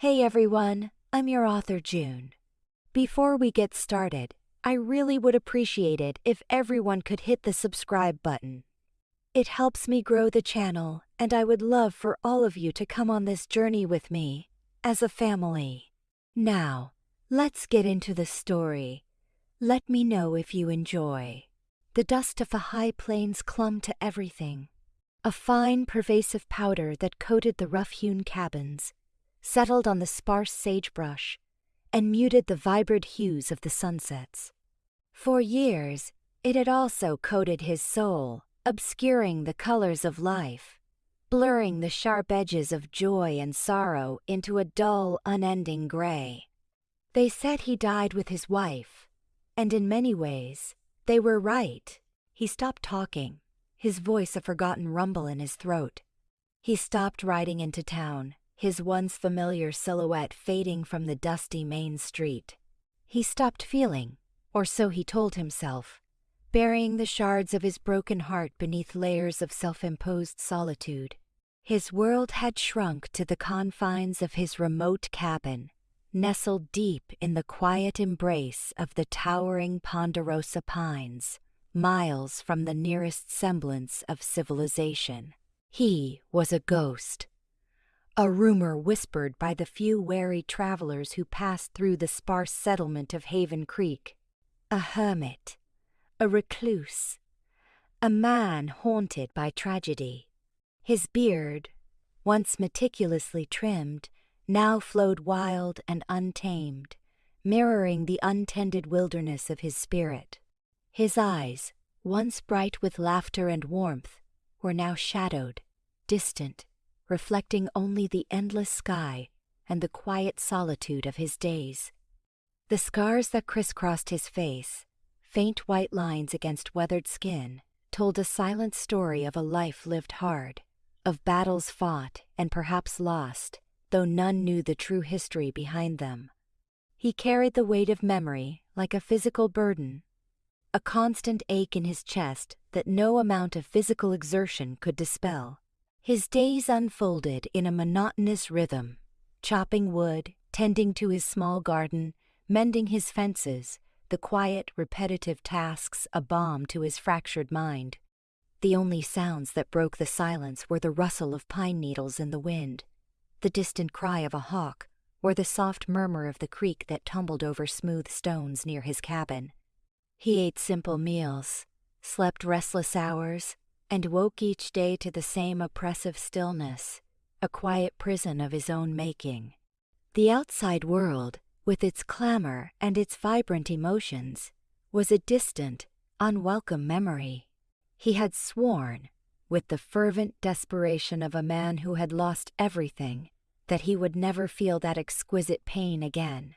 Hey everyone, I'm your author June. Before we get started, I really would appreciate it if everyone could hit the subscribe button. It helps me grow the channel, and I would love for all of you to come on this journey with me, as a family. Now, let's get into the story. Let me know if you enjoy. The dust of the high plains clung to everything. A fine, pervasive powder that coated the rough-hewn cabins, settled on the sparse sagebrush, and muted the vibrant hues of the sunsets. For years, it had also coated his soul, obscuring the colors of life, blurring the sharp edges of joy and sorrow into a dull, unending gray. They said he died with his wife, and in many ways, they were right. He stopped talking, his voice a forgotten rumble in his throat. He stopped riding into town, his once familiar silhouette fading from the dusty main street. He stopped feeling, or so he told himself, burying the shards of his broken heart beneath layers of self-imposed solitude. His world had shrunk to the confines of his remote cabin, nestled deep in the quiet embrace of the towering ponderosa pines, miles from the nearest semblance of civilization. He was a ghost. A rumor whispered by the few wary travelers who passed through the sparse settlement of Haven Creek. A hermit, a recluse, a man haunted by tragedy. His beard, once meticulously trimmed, now flowed wild and untamed, mirroring the untended wilderness of his spirit. His eyes, once bright with laughter and warmth, were now shadowed, distant, reflecting only the endless sky and the quiet solitude of his days. The scars that crisscrossed his face, faint white lines against weathered skin, told a silent story of a life lived hard, of battles fought and perhaps lost, though none knew the true history behind them. He carried the weight of memory like a physical burden, a constant ache in his chest that no amount of physical exertion could dispel. His days unfolded in a monotonous rhythm, chopping wood, tending to his small garden, mending his fences, the quiet, repetitive tasks a balm to his fractured mind. The only sounds that broke the silence were the rustle of pine needles in the wind, the distant cry of a hawk, or the soft murmur of the creek that tumbled over smooth stones near his cabin. He ate simple meals, slept restless hours, and woke each day to the same oppressive stillness, a quiet prison of his own making. The outside world, with its clamor and its vibrant emotions, was a distant, unwelcome memory. He had sworn, with the fervent desperation of a man who had lost everything, that he would never feel that exquisite pain again.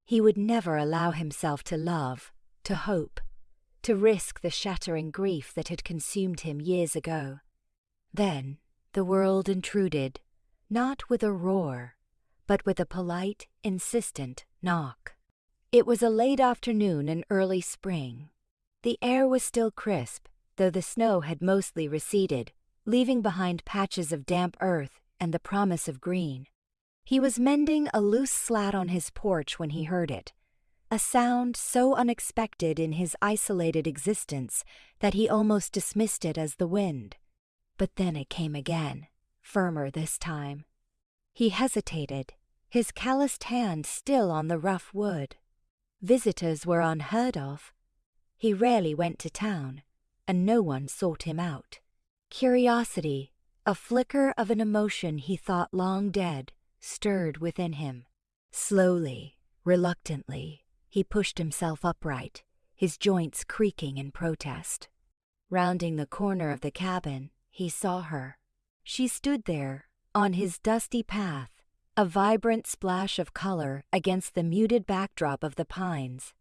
He would never allow himself to love, to hope, to risk the shattering grief that had consumed him years ago. Then the world intruded, not with a roar, but with a polite, insistent knock. It was a late afternoon in early spring. The air was still crisp, though the snow had mostly receded, leaving behind patches of damp earth and the promise of green. He was mending a loose slat on his porch when he heard it, a sound so unexpected in his isolated existence that he almost dismissed it as the wind. But then it came again, firmer this time. He hesitated, his calloused hand still on the rough wood. Visitors were unheard of. He rarely went to town, and no one sought him out. Curiosity, a flicker of an emotion he thought long dead, stirred within him. Slowly, reluctantly, he pushed himself upright, his joints creaking in protest. Rounding the corner of the cabin, he saw her. She stood there, on his dusty path, a vibrant splash of color against the muted backdrop of the pines.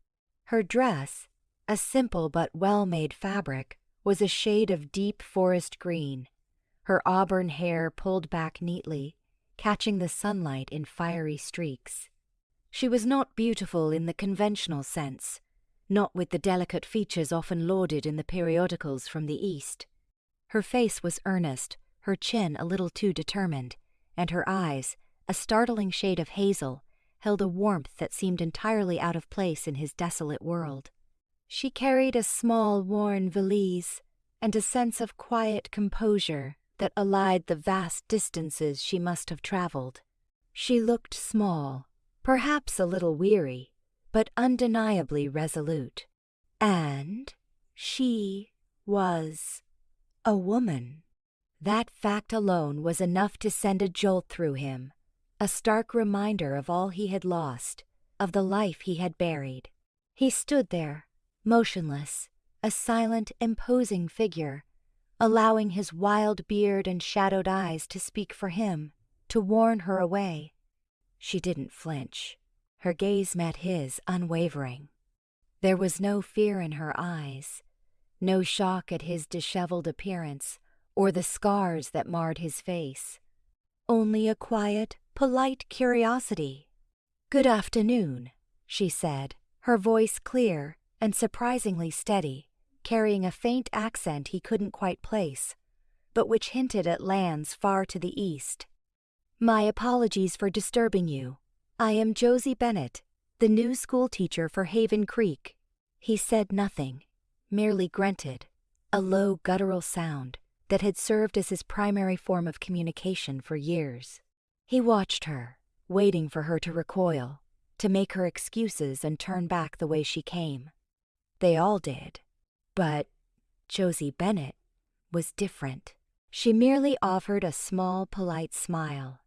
Her dress, a simple but well-made fabric, was a shade of deep forest green, her auburn hair pulled back neatly, catching the sunlight in fiery streaks. She was not beautiful in the conventional sense, not with the delicate features often lauded in the periodicals from the East. Her face was earnest, her chin a little too determined, and her eyes, a startling shade of hazel, held a warmth that seemed entirely out of place in his desolate world. She carried a small, worn valise and a sense of quiet composure that allied the vast distances she must have traveled. She looked small, perhaps a little weary, but undeniably resolute. And she was a woman. That fact alone was enough to send a jolt through him, a stark reminder of all he had lost, of the life he had buried. He stood there, motionless, a silent, imposing figure, allowing his wild beard and shadowed eyes to speak for him, to warn her away. She didn't flinch. Her gaze met his, unwavering. There was no fear in her eyes, no shock at his disheveled appearance or the scars that marred his face. Only a quiet, polite curiosity. "Good afternoon," she said, her voice clear and surprisingly steady, carrying a faint accent he couldn't quite place, but which hinted at lands far to the east. "My apologies for disturbing you. I am Josie Bennett, the new schoolteacher for Haven Creek." He said nothing, merely grunted, a low guttural sound that had served as his primary form of communication for years. He watched her, waiting for her to recoil, to make her excuses and turn back the way she came. They all did. But Josie Bennett was different. She merely offered a small, polite smile.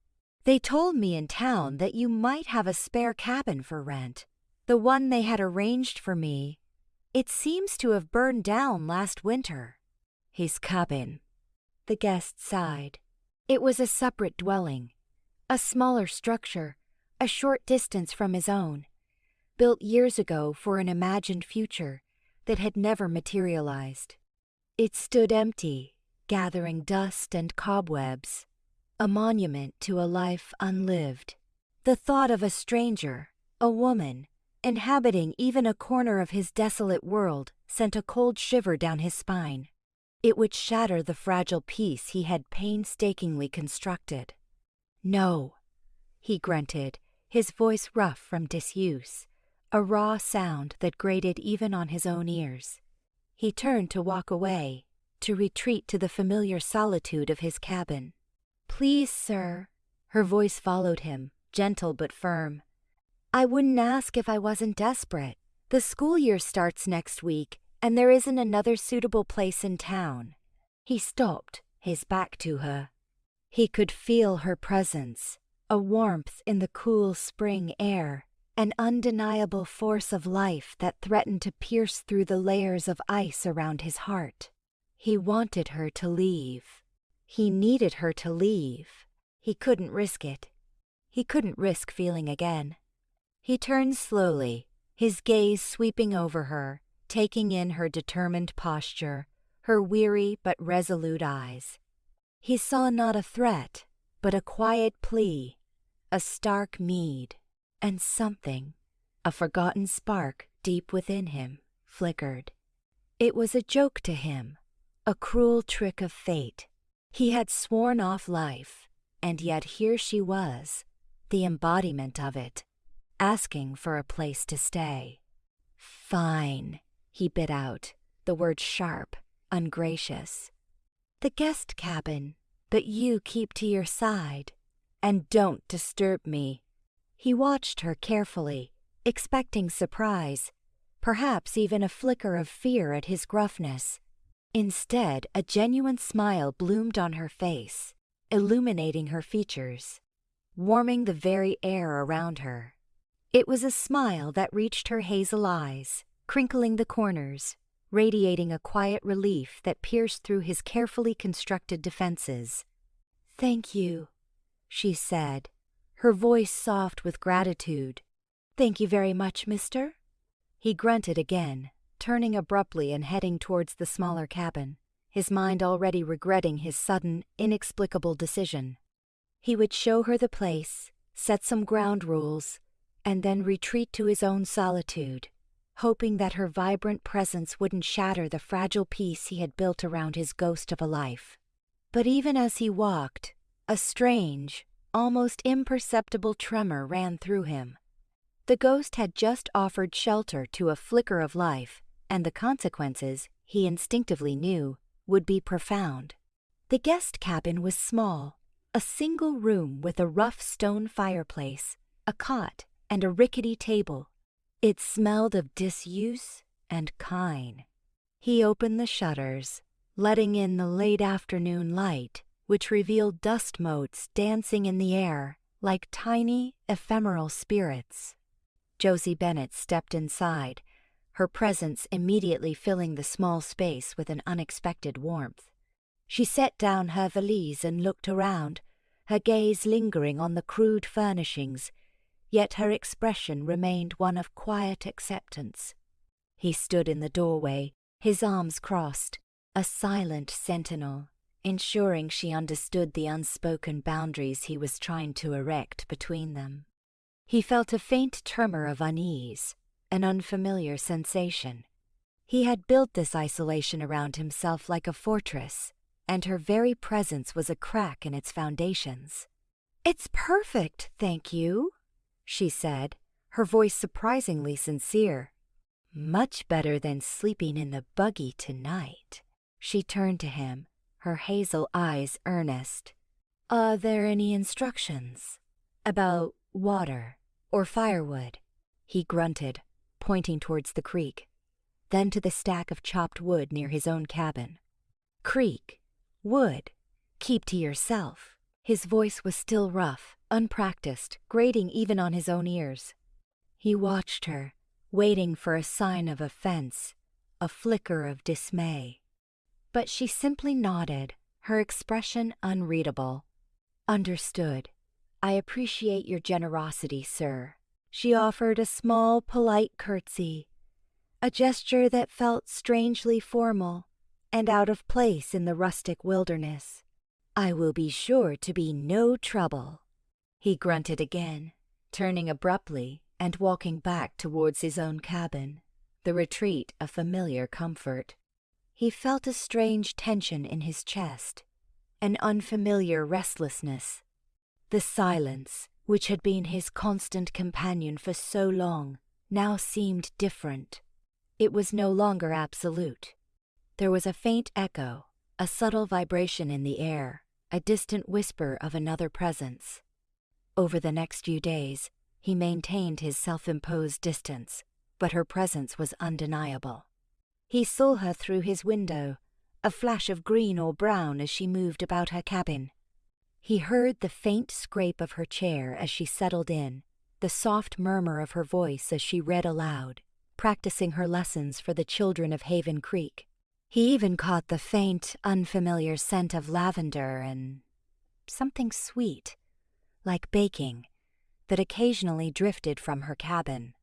"They told me in town that you might have a spare cabin for rent. The one they had arranged for me. It seems to have burned down last winter." His cabin. The guest sighed. It was a separate dwelling, a smaller structure, a short distance from his own, built years ago for an imagined future that had never materialized. It stood empty, gathering dust and cobwebs, a monument to a life unlived. The thought of a stranger, a woman, inhabiting even a corner of his desolate world sent a cold shiver down his spine. It would shatter the fragile peace he had painstakingly constructed. "No," he grunted, his voice rough from disuse, a raw sound that grated even on his own ears. He turned to walk away, to retreat to the familiar solitude of his cabin. "Please, sir," her voice followed him, gentle but firm. "I wouldn't ask if I wasn't desperate. The school year starts next week, and there isn't another suitable place in town." He stopped, his back to her. He could feel her presence, a warmth in the cool spring air, an undeniable force of life that threatened to pierce through the layers of ice around his heart. He wanted her to leave. He needed her to leave. He couldn't risk it. He couldn't risk feeling again. He turned slowly, his gaze sweeping over her, taking in her determined posture, her weary but resolute eyes. He saw not a threat, but a quiet plea, a stark need, and something, a forgotten spark deep within him, flickered. It was a joke to him, a cruel trick of fate. He had sworn off life, and yet here she was, the embodiment of it, asking for a place to stay. "Fine," he bit out, the word sharp, ungracious. "The guest cabin, but you keep to your side, and don't disturb me." He watched her carefully, expecting surprise, perhaps even a flicker of fear at his gruffness. Instead, a genuine smile bloomed on her face, illuminating her features, warming the very air around her. It was a smile that reached her hazel eyes, crinkling the corners, radiating a quiet relief that pierced through his carefully constructed defenses. "Thank you," she said, her voice soft with gratitude. "Thank you very much, mister." He grunted again, turning abruptly and heading towards the smaller cabin, his mind already regretting his sudden, inexplicable decision. He would show her the place, set some ground rules, and then retreat to his own solitude, hoping that her vibrant presence wouldn't shatter the fragile peace he had built around his ghost of a life. But even as he walked, a strange, almost imperceptible tremor ran through him. The ghost had just offered shelter to a flicker of life, and the consequences, he instinctively knew, would be profound. The guest cabin was small, a single room with a rough stone fireplace, a cot, and a rickety table. It smelled of disuse and kine. He opened the shutters, letting in the late afternoon light, which revealed dust motes dancing in the air like tiny, ephemeral spirits. Josie Bennet stepped inside, her presence immediately filling the small space with an unexpected warmth. She set down her valise and looked around, her gaze lingering on the crude furnishings, yet her expression remained one of quiet acceptance. He stood in the doorway, his arms crossed, a silent sentinel, ensuring she understood the unspoken boundaries he was trying to erect between them. He felt a faint tremor of unease, an unfamiliar sensation. He had built this isolation around himself like a fortress, and her very presence was a crack in its foundations. "It's perfect, thank you," she said, her voice surprisingly sincere. "Much better than sleeping in the buggy tonight." She turned to him, her hazel eyes earnest. "Are there any instructions? About water or firewood?" He grunted, pointing towards the creek, then to the stack of chopped wood near his own cabin. "Creek, wood, keep to yourself." His voice was still rough, unpracticed, grating even on his own ears. He watched her, waiting for a sign of offense, a flicker of dismay. But she simply nodded, her expression unreadable. "Understood. I appreciate your generosity, sir." She offered a small, polite curtsy, a gesture that felt strangely formal and out of place in the rustic wilderness. "I will be sure to be no trouble." He grunted again, turning abruptly and walking back towards his own cabin, the retreat a familiar comfort. He felt a strange tension in his chest, an unfamiliar restlessness. The silence, which had been his constant companion for so long, now seemed different. It was no longer absolute. There was a faint echo, a subtle vibration in the air, a distant whisper of another presence. Over the next few days, he maintained his self-imposed distance, but her presence was undeniable. He saw her through his window, a flash of green or brown as she moved about her cabin. He heard the faint scrape of her chair as she settled in, the soft murmur of her voice as she read aloud, practicing her lessons for the children of Haven Creek. He even caught the faint, unfamiliar scent of lavender and something sweet, like baking, that occasionally drifted from her cabin.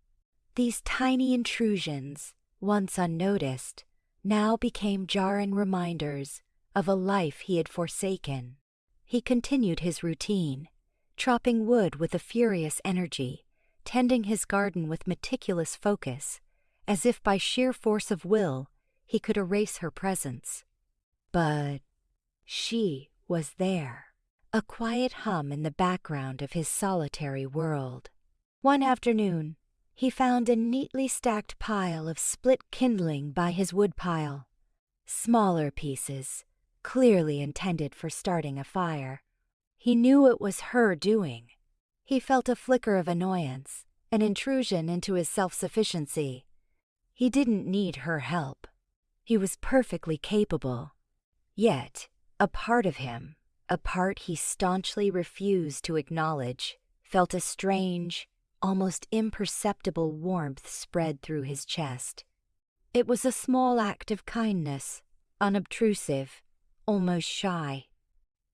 These tiny intrusions, once unnoticed, now became jarring reminders of a life he had forsaken. He continued his routine, chopping wood with a furious energy, tending his garden with meticulous focus, as if by sheer force of will he could erase her presence. But she was there, a quiet hum in the background of his solitary world. One afternoon, he found a neatly stacked pile of split kindling by his woodpile. Smaller pieces, clearly intended for starting a fire. He knew it was her doing. He felt a flicker of annoyance, an intrusion into his self-sufficiency. He didn't need her help. He was perfectly capable. Yet, a part of him, a part he staunchly refused to acknowledge, felt a strange, almost imperceptible warmth spread through his chest. It was a small act of kindness, unobtrusive, almost shy.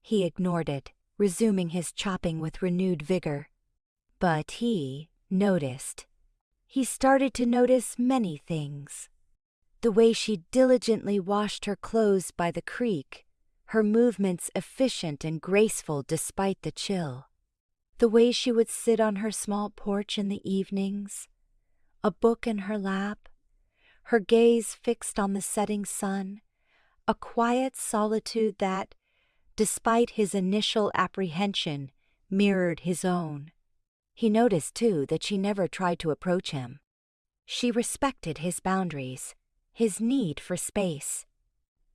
He ignored it, resuming his chopping with renewed vigor. But he noticed. He started to notice many things. The way she diligently washed her clothes by the creek, her movements efficient and graceful despite the chill. The way she would sit on her small porch in the evenings, a book in her lap, her gaze fixed on the setting sun, a quiet solitude that, despite his initial apprehension, mirrored his own. He noticed, too, that she never tried to approach him. She respected his boundaries, his need for space.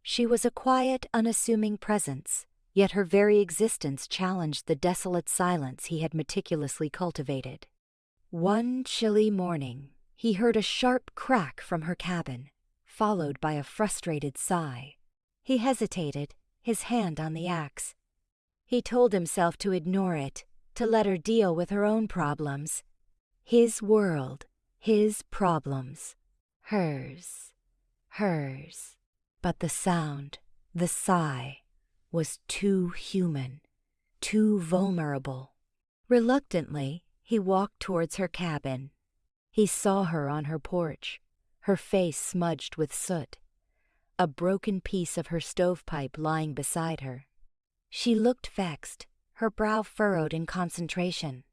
She was a quiet, unassuming presence, yet her very existence challenged the desolate silence he had meticulously cultivated. One chilly morning, he heard a sharp crack from her cabin, followed by a frustrated sigh. He hesitated, his hand on the axe. He told himself to ignore it, to let her deal with her own problems. His world, his problems. Hers. But the sound, the sigh, was too human, too vulnerable. Reluctantly, he walked towards her cabin. He saw her on her porch, her face smudged with soot, a broken piece of her stovepipe lying beside her. She looked vexed, her brow furrowed in concentration.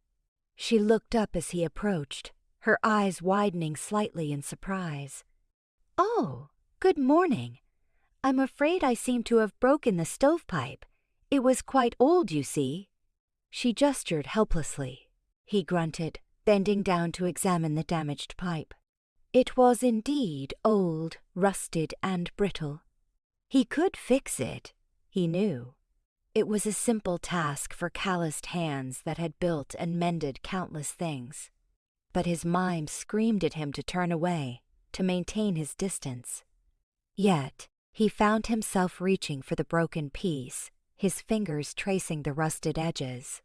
She looked up as he approached, her eyes widening slightly in surprise. "Oh, good morning. I'm afraid I seem to have broken the stovepipe. It was quite old, you see." She gestured helplessly. He grunted, bending down to examine the damaged pipe. It was indeed old, rusted, and brittle. He could fix it, he knew. It was a simple task for calloused hands that had built and mended countless things. But his mind screamed at him to turn away, to maintain his distance. Yet, he found himself reaching for the broken piece, his fingers tracing the rusted edges.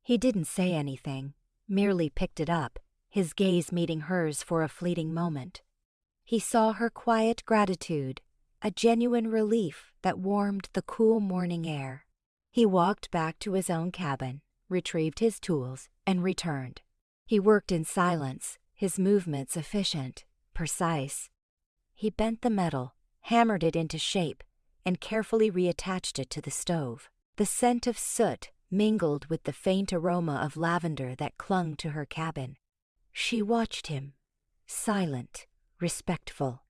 He didn't say anything, merely picked it up, his gaze meeting hers for a fleeting moment. He saw her quiet gratitude, a genuine relief that warmed the cool morning air. He walked back to his own cabin, retrieved his tools, and returned. He worked in silence, his movements efficient, precise. He bent the metal, hammered it into shape, and carefully reattached it to the stove. The scent of soot mingled with the faint aroma of lavender that clung to her cabin. She watched him, silent, respectful.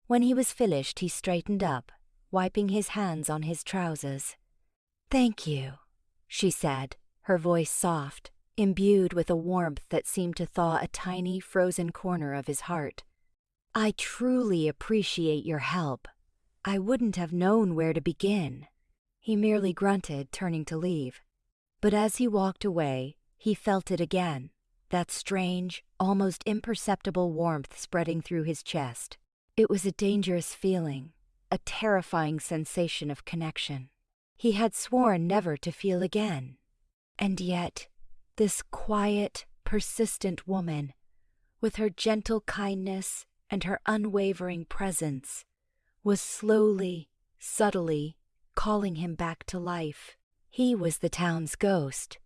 When he was finished, he straightened up, wiping his hands on his trousers. "Thank you," she said, her voice soft, imbued with a warmth that seemed to thaw a tiny, frozen corner of his heart. "I truly appreciate your help. I wouldn't have known where to begin." He merely grunted, turning to leave. But as he walked away, he felt it again, that strange, almost imperceptible warmth spreading through his chest. It was a dangerous feeling, a terrifying sensation of connection. He had sworn never to feel again. And yet, this quiet, persistent woman, with her gentle kindness and her unwavering presence, was slowly, subtly calling him back to life. He was the town's ghost,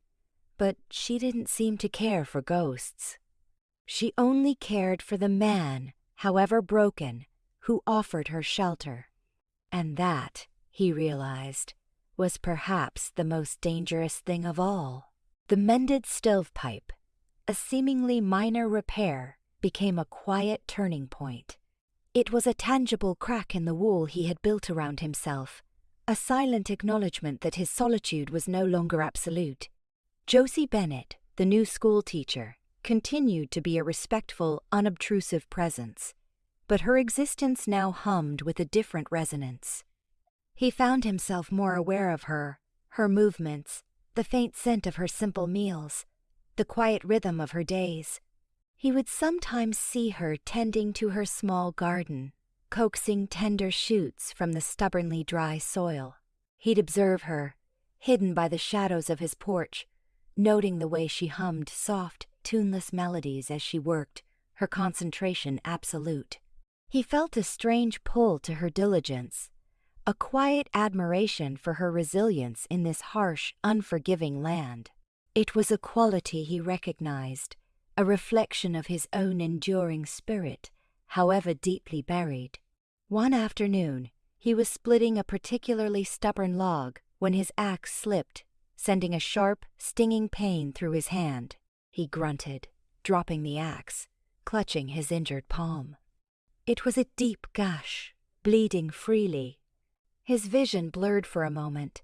but she didn't seem to care for ghosts. She only cared for the man, however broken, who offered her shelter. And that, he realized, was perhaps the most dangerous thing of all. The mended stovepipe, a seemingly minor repair, became a quiet turning point. It was a tangible crack in the wall he had built around himself, a silent acknowledgement that his solitude was no longer absolute. Josie Bennett, the new school teacher, continued to be a respectful, unobtrusive presence, but her existence now hummed with a different resonance. He found himself more aware of her movements, the faint scent of her simple meals, the quiet rhythm of her days. He would sometimes see her tending to her small garden, coaxing tender shoots from the stubbornly dry soil. He'd observe her, hidden by the shadows of his porch, noting the way she hummed soft, tuneless melodies as she worked, her concentration absolute. He felt a strange pull to her diligence, a quiet admiration for her resilience in this harsh, unforgiving land. It was a quality he recognized, a reflection of his own enduring spirit, however deeply buried. One afternoon, he was splitting a particularly stubborn log when his axe slipped, sending a sharp, stinging pain through his hand. He grunted, dropping the axe, clutching his injured palm. It was a deep gash, bleeding freely. His vision blurred for a moment,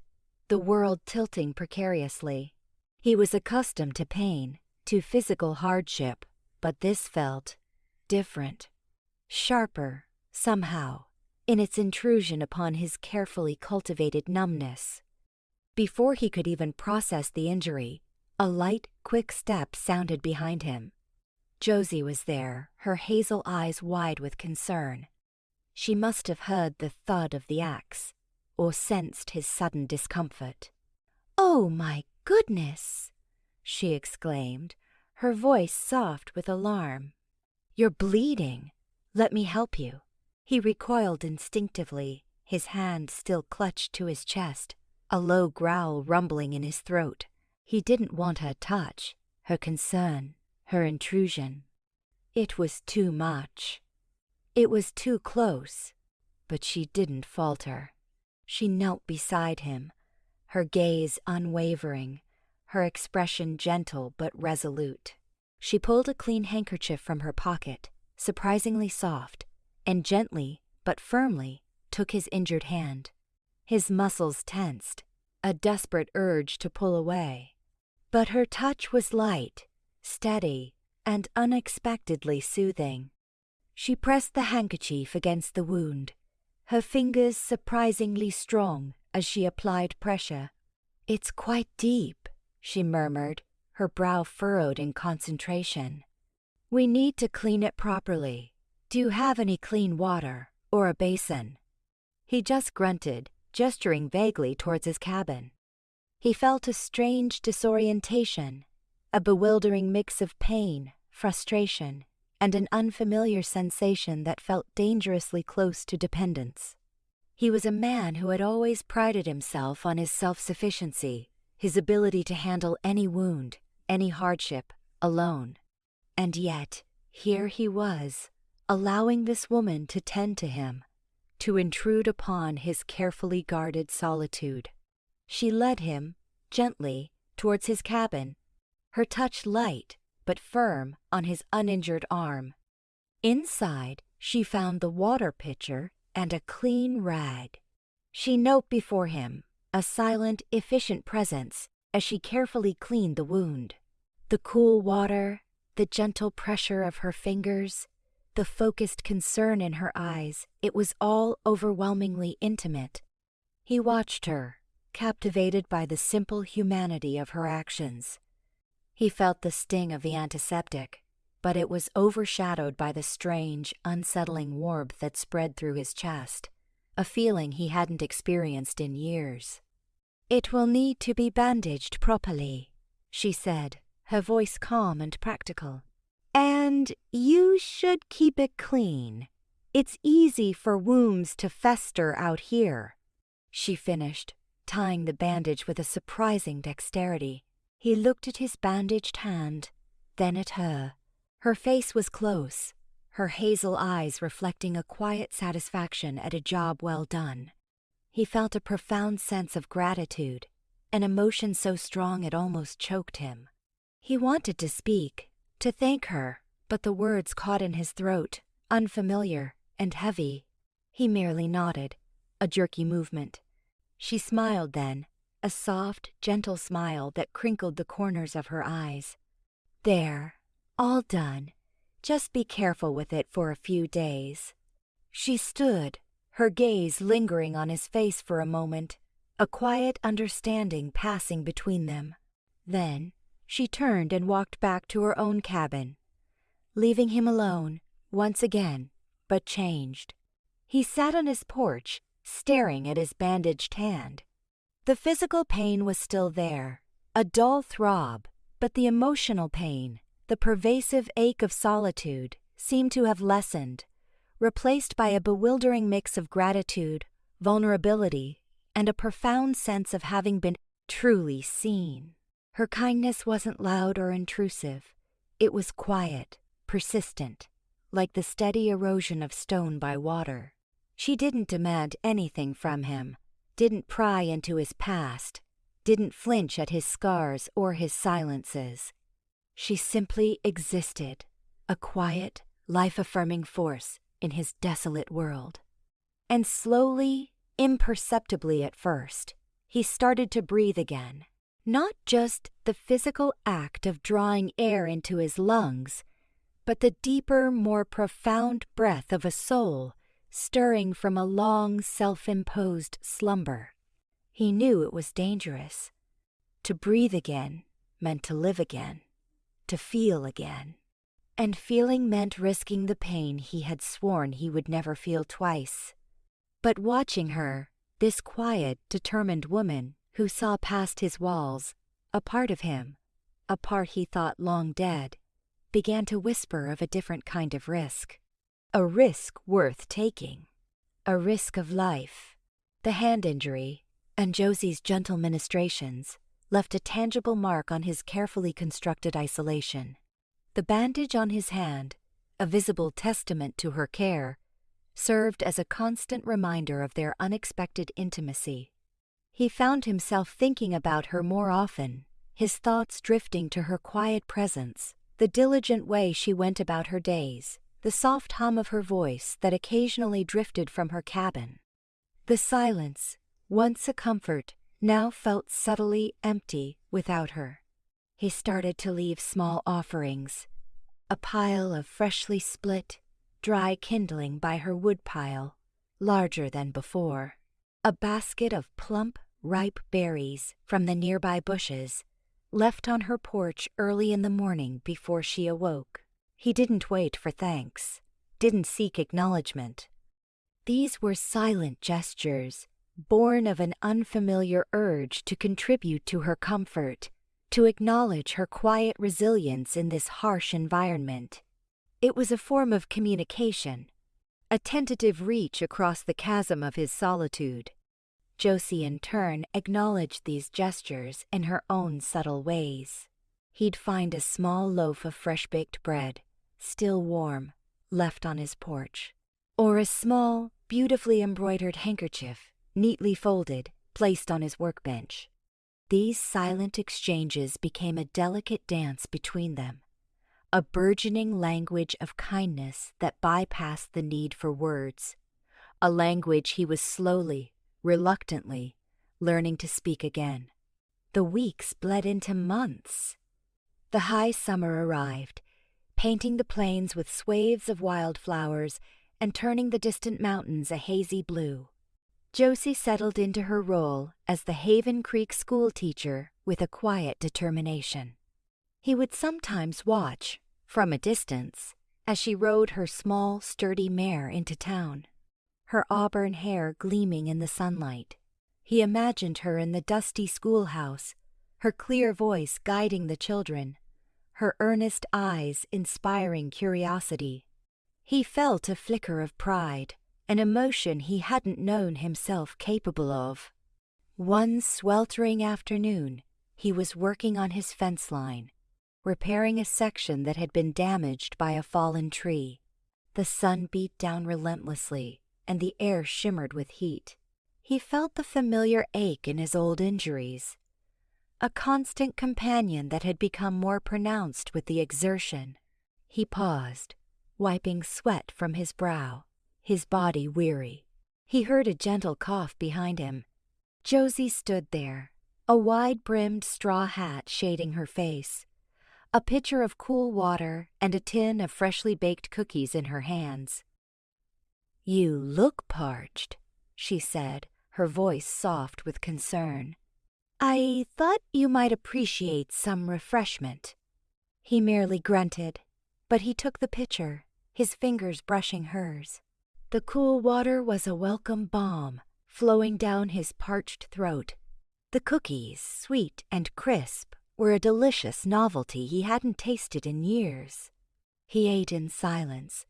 the world tilting precariously. He was accustomed to pain, to physical hardship, but this felt different, sharper, somehow, in its intrusion upon his carefully cultivated numbness. Before he could even process the injury, a light, quick step sounded behind him. Josie was there, her hazel eyes wide with concern. She must have heard the thud of the axe, or sensed his sudden discomfort. "Oh, my goodness!" she exclaimed, her voice soft with alarm. "You're bleeding. Let me help you." He recoiled instinctively, his hand still clutched to his chest, a low growl rumbling in his throat. He didn't want her touch, her concern, her intrusion. It was too much. It was too close, but she didn't falter. She knelt beside him, her gaze unwavering, her expression gentle but resolute. She pulled a clean handkerchief from her pocket, surprisingly soft, and gently but firmly took his injured hand. His muscles tensed, a desperate urge to pull away. But her touch was light, steady, and unexpectedly soothing. She pressed the handkerchief against the wound, her fingers surprisingly strong as she applied pressure. "It's quite deep," she murmured, her brow furrowed in concentration. "We need to clean it properly. Do you have any clean water, or a basin?" He just grunted, gesturing vaguely towards his cabin. He felt a strange disorientation, a bewildering mix of pain, frustration, and an unfamiliar sensation that felt dangerously close to dependence. He was a man who had always prided himself on his self-sufficiency, his ability to handle any wound, any hardship, alone. And yet, here he was, allowing this woman to tend to him, to intrude upon his carefully guarded solitude. She led him, gently, towards his cabin, her touch light but firm on his uninjured arm. Inside, she found the water pitcher and a clean rag. She knelt before him, a silent, efficient presence, as she carefully cleaned the wound. The cool water, the gentle pressure of her fingers, the focused concern in her eyes, it was all overwhelmingly intimate. He watched her, captivated by the simple humanity of her actions. He felt the sting of the antiseptic, but it was overshadowed by the strange, unsettling warmth that spread through his chest, a feeling he hadn't experienced in years. "It will need to be bandaged properly," she said, her voice calm and practical. "And you should keep it clean. It's easy for wounds to fester out here," she finished, tying the bandage with a surprising dexterity. He looked at his bandaged hand, then at her. Her face was close, her hazel eyes reflecting a quiet satisfaction at a job well done. He felt a profound sense of gratitude, an emotion so strong it almost choked him. He wanted to speak, to thank her, but the words caught in his throat, unfamiliar and heavy. He merely nodded, a jerky movement. She smiled then, a soft, gentle smile that crinkled the corners of her eyes. "There, all done. Just be careful with it for a few days." She stood, her gaze lingering on his face for a moment, a quiet understanding passing between them. Then she turned and walked back to her own cabin, leaving him alone, once again, but changed. He sat on his porch, staring at his bandaged hand. The physical pain was still there, a dull throb, but the emotional pain, the pervasive ache of solitude, seemed to have lessened, replaced by a bewildering mix of gratitude, vulnerability, and a profound sense of having been truly seen. Her kindness wasn't loud or intrusive. It was quiet, persistent, like the steady erosion of stone by water. She didn't demand anything from him, didn't pry into his past, didn't flinch at his scars or his silences. She simply existed, a quiet, life-affirming force in his desolate world. And slowly, imperceptibly at first, he started to breathe again, Not just the physical act of drawing air into his lungs, but the deeper, more profound breath of a soul stirring from a long, self-imposed slumber. He knew it was dangerous. To breathe again meant to live again, to feel again. And feeling meant risking the pain he had sworn he would never feel twice. But watching her, this quiet, determined woman who saw past his walls, a part of him, a part he thought long dead, began to whisper of a different kind of risk. A risk worth taking. A risk of life. The hand injury, and Josie's gentle ministrations, left a tangible mark on his carefully constructed isolation. The bandage on his hand, a visible testament to her care, served as a constant reminder of their unexpected intimacy. He found himself thinking about her more often, his thoughts drifting to her quiet presence, the diligent way she went about her days, the soft hum of her voice that occasionally drifted from her cabin. The silence, once a comfort, now felt subtly empty without her. He started to leave small offerings, a pile of freshly split, dry kindling by her woodpile, larger than before, a basket of plump, ripe berries from the nearby bushes, left on her porch early in the morning before she awoke. He didn't wait for thanks, didn't seek acknowledgement. These were silent gestures, born of an unfamiliar urge to contribute to her comfort, to acknowledge her quiet resilience in this harsh environment. It was a form of communication, a tentative reach across the chasm of his solitude. Josie in turn acknowledged these gestures in her own subtle ways. He'd find a small loaf of fresh-baked bread, still warm, left on his porch, or a small, beautifully embroidered handkerchief, neatly folded, placed on his workbench. These silent exchanges became a delicate dance between them, a burgeoning language of kindness that bypassed the need for words, a language he was slowly, reluctantly, learning to speak again. The weeks bled into months. The high summer arrived, painting the plains with swathes of wildflowers and turning the distant mountains a hazy blue. Josie settled into her role as the Haven Creek school teacher with a quiet determination. He would sometimes watch, from a distance, as she rode her small, sturdy mare into town, her auburn hair gleaming in the sunlight. He imagined her in the dusty schoolhouse, her clear voice guiding the children, her earnest eyes inspiring curiosity. He felt a flicker of pride, an emotion he hadn't known himself capable of. One sweltering afternoon, he was working on his fence line, repairing a section that had been damaged by a fallen tree. The sun beat down relentlessly, and the air shimmered with heat. He felt the familiar ache in his old injuries, a constant companion that had become more pronounced with the exertion. He paused, wiping sweat from his brow, his body weary. He heard a gentle cough behind him. Josie stood there, a wide-brimmed straw hat shading her face, a pitcher of cool water and a tin of freshly baked cookies in her hands. "You look parched," she said, her voice soft with concern. "I thought you might appreciate some refreshment." He merely grunted, but he took the pitcher, his fingers brushing hers. The cool water was a welcome balm, flowing down his parched throat. The cookies, sweet and crisp, were a delicious novelty he hadn't tasted in years. He ate in silence,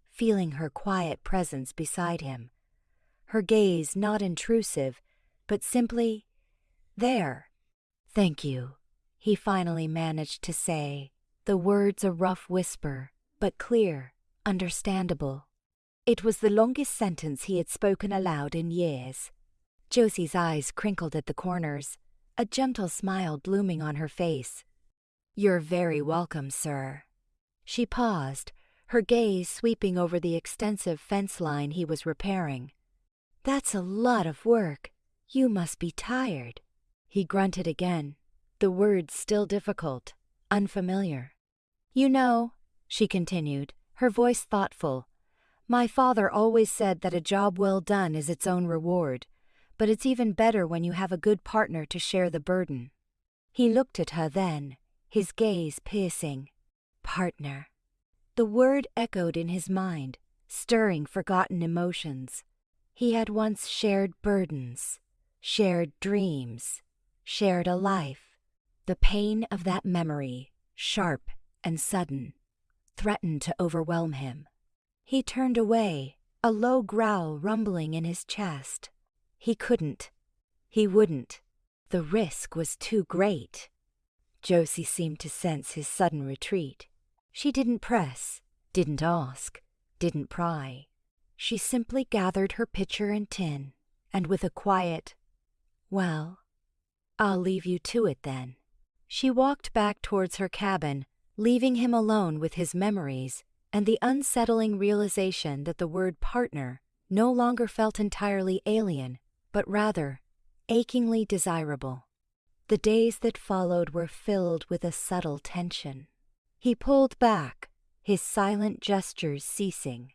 feeling her quiet presence beside him, her gaze not intrusive, but simply there. "Thank you," he finally managed to say, the words a rough whisper, but clear, understandable. It was the longest sentence he had spoken aloud in years. Josie's eyes crinkled at the corners, a gentle smile blooming on her face. "You're very welcome, sir." She paused, her gaze sweeping over the extensive fence line he was repairing. "That's a lot of work. You must be tired." He grunted again, the words still difficult, unfamiliar. "You know," she continued, her voice thoughtful, "my father always said that a job well done is its own reward, but it's even better when you have a good partner to share the burden." He looked at her then, his gaze piercing. Partner. The word echoed in his mind, stirring forgotten emotions. He had once shared burdens, shared dreams, shared a life. The pain of that memory, sharp and sudden, threatened to overwhelm him. He turned away, a low growl rumbling in his chest. He couldn't. He wouldn't. The risk was too great. Josie seemed to sense his sudden retreat. She didn't press, didn't ask, didn't pry. She simply gathered her pitcher and tin, and with a quiet, "Well, I'll leave you to it then," she walked back towards her cabin, leaving him alone with his memories and the unsettling realization that the word partner no longer felt entirely alien, but rather achingly desirable. The days that followed were filled with a subtle tension. He pulled back, his silent gestures ceasing.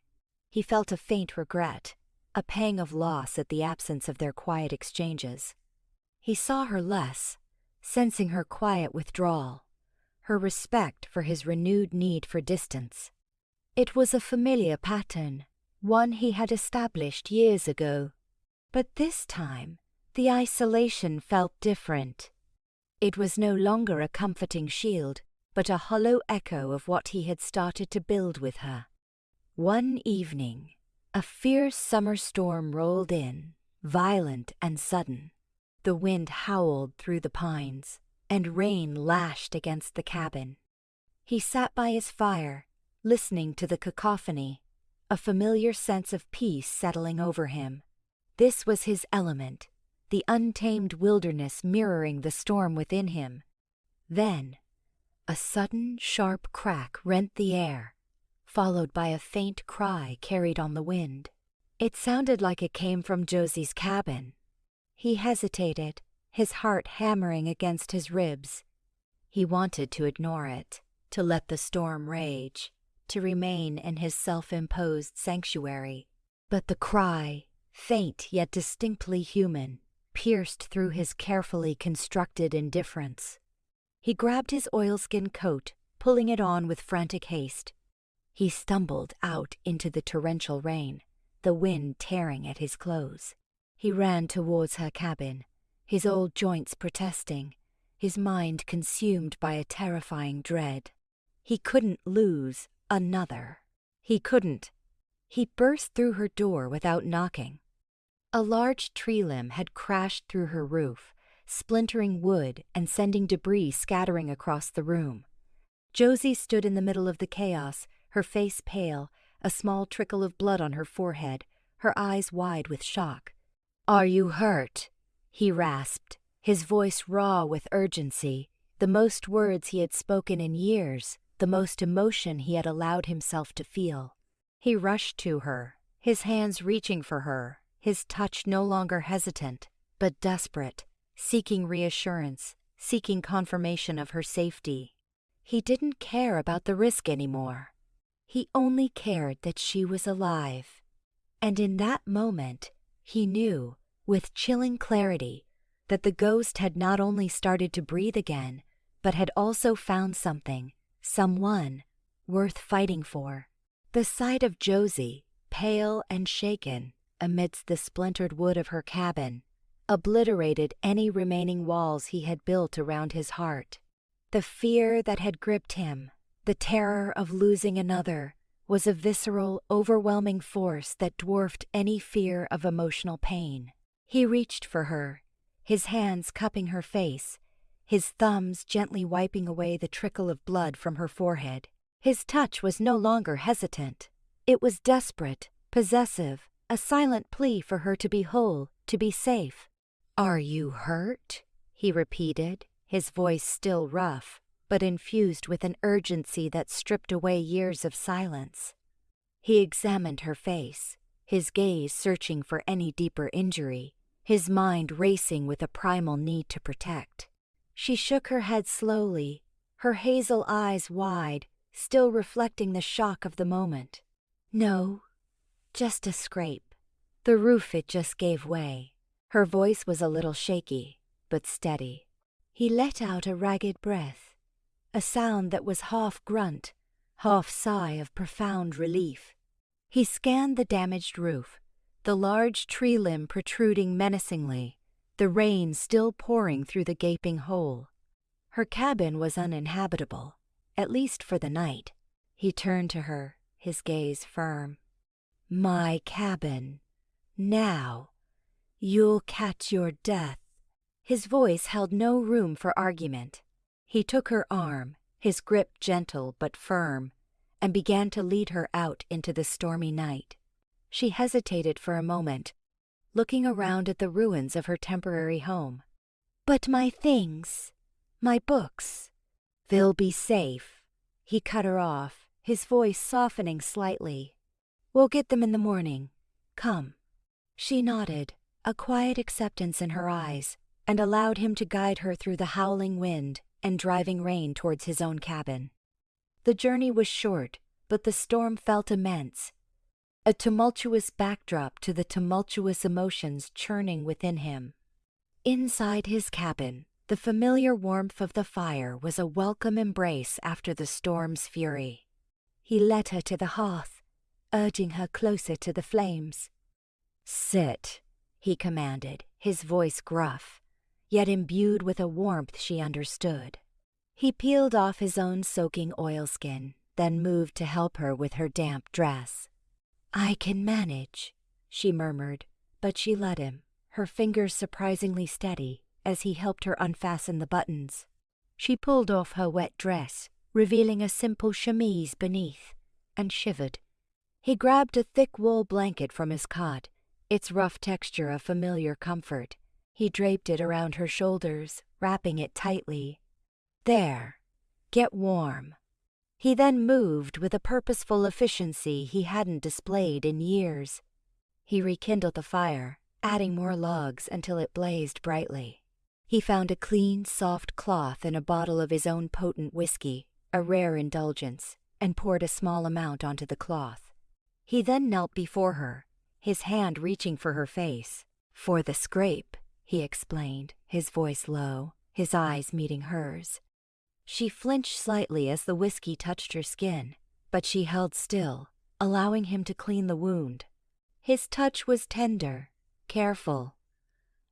He felt a faint regret, a pang of loss at the absence of their quiet exchanges. He saw her less, sensing her quiet withdrawal, her respect for his renewed need for distance. It was a familiar pattern, one he had established years ago. But this time, the isolation felt different. It was no longer a comforting shield, but a hollow echo of what he had started to build with her. One evening, a fierce summer storm rolled in, violent and sudden. The wind howled through the pines, and rain lashed against the cabin. He sat by his fire, listening to the cacophony, a familiar sense of peace settling over him. This was his element, the untamed wilderness mirroring the storm within him. Then, a sudden, sharp crack rent the air, followed by a faint cry carried on the wind. It sounded like it came from Josie's cabin. He hesitated, his heart hammering against his ribs. He wanted to ignore it, to let the storm rage, to remain in his self-imposed sanctuary. But the cry, faint yet distinctly human, pierced through his carefully constructed indifference. He grabbed his oilskin coat, pulling it on with frantic haste. He stumbled out into the torrential rain, the wind tearing at his clothes. He ran towards her cabin, his old joints protesting, his mind consumed by a terrifying dread. He couldn't lose another. He couldn't. He burst through her door without knocking. A large tree limb had crashed through her roof, splintering wood and sending debris scattering across the room. Josie stood in the middle of the chaos, her face pale, a small trickle of blood on her forehead, her eyes wide with shock. "Are you hurt?" he rasped, his voice raw with urgency, the most words he had spoken in years, the most emotion he had allowed himself to feel. He rushed to her, his hands reaching for her, his touch no longer hesitant, but desperate, seeking reassurance, seeking confirmation of her safety. He didn't care about the risk anymore. He only cared that she was alive. And in that moment, he knew, with chilling clarity, that the ghost had not only started to breathe again, but had also found something, someone, worth fighting for. The sight of Josie, pale and shaken, amidst the splintered wood of her cabin, obliterated any remaining walls he had built around his heart. The fear that had gripped him, the terror of losing another, was a visceral, overwhelming force that dwarfed any fear of emotional pain. He reached for her, his hands cupping her face, his thumbs gently wiping away the trickle of blood from her forehead. His touch was no longer hesitant. It was desperate, possessive, a silent plea for her to be whole, to be safe. "Are you hurt?" he repeated, his voice still rough, but infused with an urgency that stripped away years of silence. He examined her face, his gaze searching for any deeper injury, his mind racing with a primal need to protect. She shook her head slowly, her hazel eyes wide, still reflecting the shock of the moment. No, just a scrape. The roof, it just gave way. Her voice was a little shaky, but steady. He let out a ragged breath, a sound that was half grunt, half sigh of profound relief. He scanned the damaged roof, the large tree limb protruding menacingly, the rain still pouring through the gaping hole. Her cabin was uninhabitable, at least for the night. He turned to her, his gaze firm. My cabin. Now, you'll catch your death. His voice held no room for argument. He took her arm, his grip gentle but firm, and began to lead her out into the stormy night. She hesitated for a moment, looking around at the ruins of her temporary home. But my things, my books, they'll be safe. He cut her off, his voice softening slightly. We'll get them in the morning. Come. She nodded, a quiet acceptance in her eyes, and allowed him to guide her through the howling wind and driving rain towards his own cabin. The journey was short, but the storm felt immense, a tumultuous backdrop to the tumultuous emotions churning within him. Inside his cabin, the familiar warmth of the fire was a welcome embrace after the storm's fury. He led her to the hearth, urging her closer to the flames. Sit, he commanded, his voice gruff, yet imbued with a warmth she understood. He peeled off his own soaking oilskin, then moved to help her with her damp dress. I can manage, she murmured, but she let him, her fingers surprisingly steady, as he helped her unfasten the buttons. She pulled off her wet dress, revealing a simple chemise beneath, and shivered. He grabbed a thick wool blanket from his cot, its rough texture a familiar comfort. He draped it around her shoulders, wrapping it tightly. There, get warm. He then moved with a purposeful efficiency he hadn't displayed in years. He rekindled the fire, adding more logs until it blazed brightly. He found a clean, soft cloth and a bottle of his own potent whiskey, a rare indulgence, and poured a small amount onto the cloth. He then knelt before her, his hand reaching for her face. For the scrape, he explained, his voice low, his eyes meeting hers. She flinched slightly as the whiskey touched her skin, but she held still, allowing him to clean the wound. His touch was tender, careful,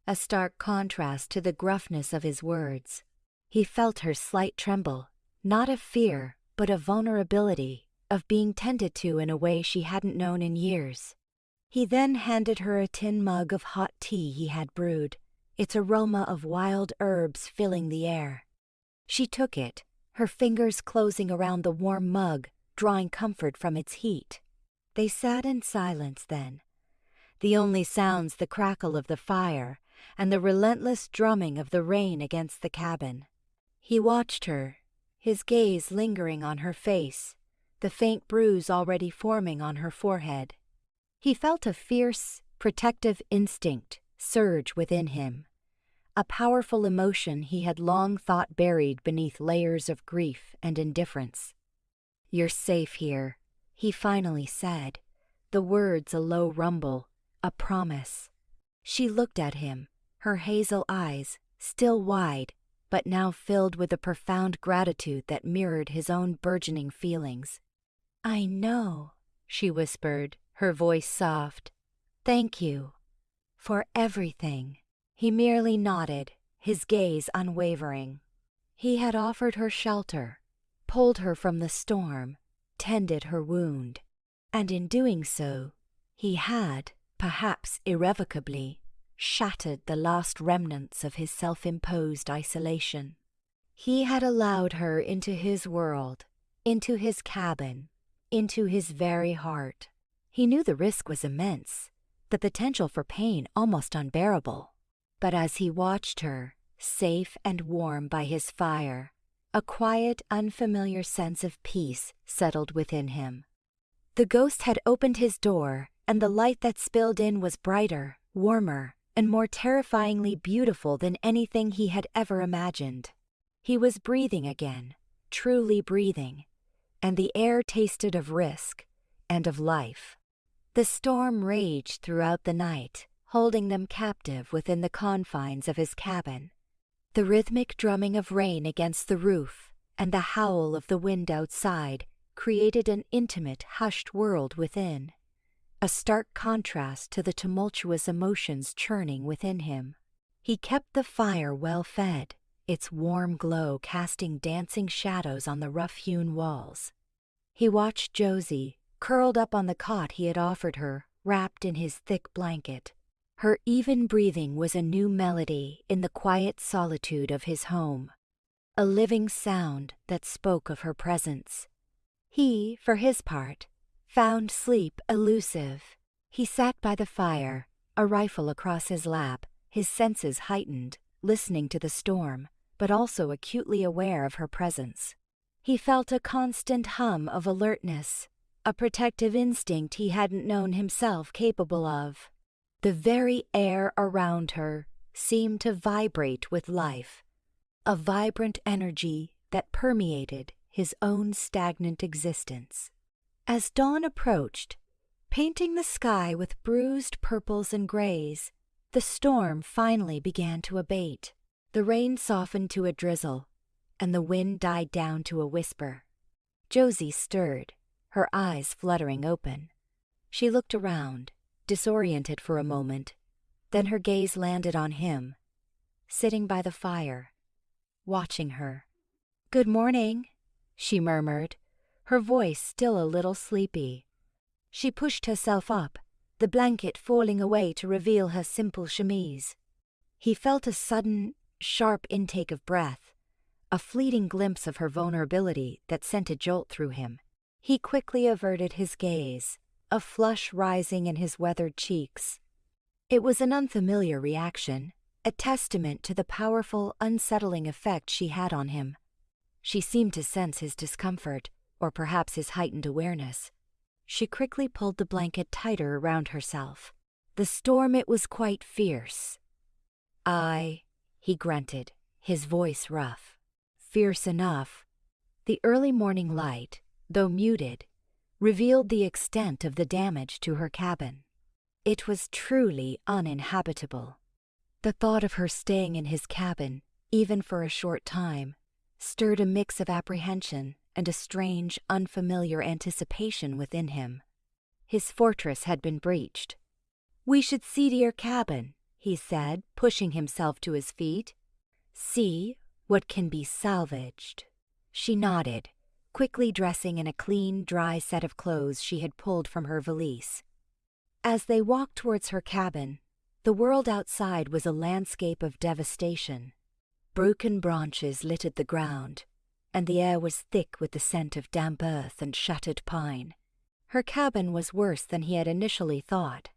a stark contrast to the gruffness of his words. He felt her slight tremble, not of fear, but of vulnerability, of being tended to in a way she hadn't known in years. He then handed her a tin mug of hot tea he had brewed, its aroma of wild herbs filling the air. She took it, her fingers closing around the warm mug, drawing comfort from its heat. They sat in silence then, the only sounds the crackle of the fire and the relentless drumming of the rain against the cabin. He watched her, his gaze lingering on her face, the faint bruise already forming on her forehead. He felt a fierce, protective instinct surge within him, a powerful emotion he had long thought buried beneath layers of grief and indifference. You're safe here, he finally said, the words a low rumble, a promise. She looked at him, her hazel eyes, still wide, but now filled with a profound gratitude that mirrored his own burgeoning feelings. I know, she whispered, her voice soft. Thank you. For everything. He merely nodded, his gaze unwavering. He had offered her shelter, pulled her from the storm, tended her wound, and in doing so, he had, perhaps irrevocably, shattered the last remnants of his self-imposed isolation. He had allowed her into his world, into his cabin, into his very heart. He knew the risk was immense, the potential for pain almost unbearable. But as he watched her, safe and warm by his fire, a quiet, unfamiliar sense of peace settled within him. The ghost had opened his door, and the light that spilled in was brighter, warmer, and more terrifyingly beautiful than anything he had ever imagined. He was breathing again, truly breathing, and the air tasted of risk and of life. The storm raged throughout the night, holding them captive within the confines of his cabin. The rhythmic drumming of rain against the roof and the howl of the wind outside created an intimate, hushed world within, a stark contrast to the tumultuous emotions churning within him. He kept the fire well fed, its warm glow casting dancing shadows on the rough-hewn walls. He watched Josie, curled up on the cot he had offered her, wrapped in his thick blanket. Her even breathing was a new melody in the quiet solitude of his home, a living sound that spoke of her presence. He, for his part, found sleep elusive. He sat by the fire, a rifle across his lap, his senses heightened, listening to the storm, but also acutely aware of her presence. He felt a constant hum of alertness, a protective instinct he hadn't known himself capable of. The very air around her seemed to vibrate with life, a vibrant energy that permeated his own stagnant existence. As dawn approached, painting the sky with bruised purples and grays, the storm finally began to abate. The rain softened to a drizzle, and the wind died down to a whisper. Josie stirred, her eyes fluttering open. She looked around, disoriented for a moment, then her gaze landed on him, sitting by the fire, watching her. "Good morning," she murmured, her voice still a little sleepy. She pushed herself up, the blanket falling away to reveal her simple chemise. He felt a sudden, sharp intake of breath, a fleeting glimpse of her vulnerability that sent a jolt through him. He quickly averted his gaze, a flush rising in his weathered cheeks. It was an unfamiliar reaction, a testament to the powerful, unsettling effect she had on him. She seemed to sense his discomfort, or perhaps his heightened awareness. She quickly pulled the blanket tighter around herself. The storm, it was quite fierce. He grunted, his voice rough. Fierce enough. The early morning light, though muted, revealed the extent of the damage to her cabin. It was truly uninhabitable. The thought of her staying in his cabin, even for a short time, stirred a mix of apprehension and a strange, unfamiliar anticipation within him. His fortress had been breached. "We should see to your cabin," he said, pushing himself to his feet. "See what can be salvaged." She nodded, quickly dressing in a clean, dry set of clothes she had pulled from her valise. As they walked towards her cabin, the world outside was a landscape of devastation. Broken branches littered the ground, and the air was thick with the scent of damp earth and shattered pine. Her cabin was worse than he had initially thought.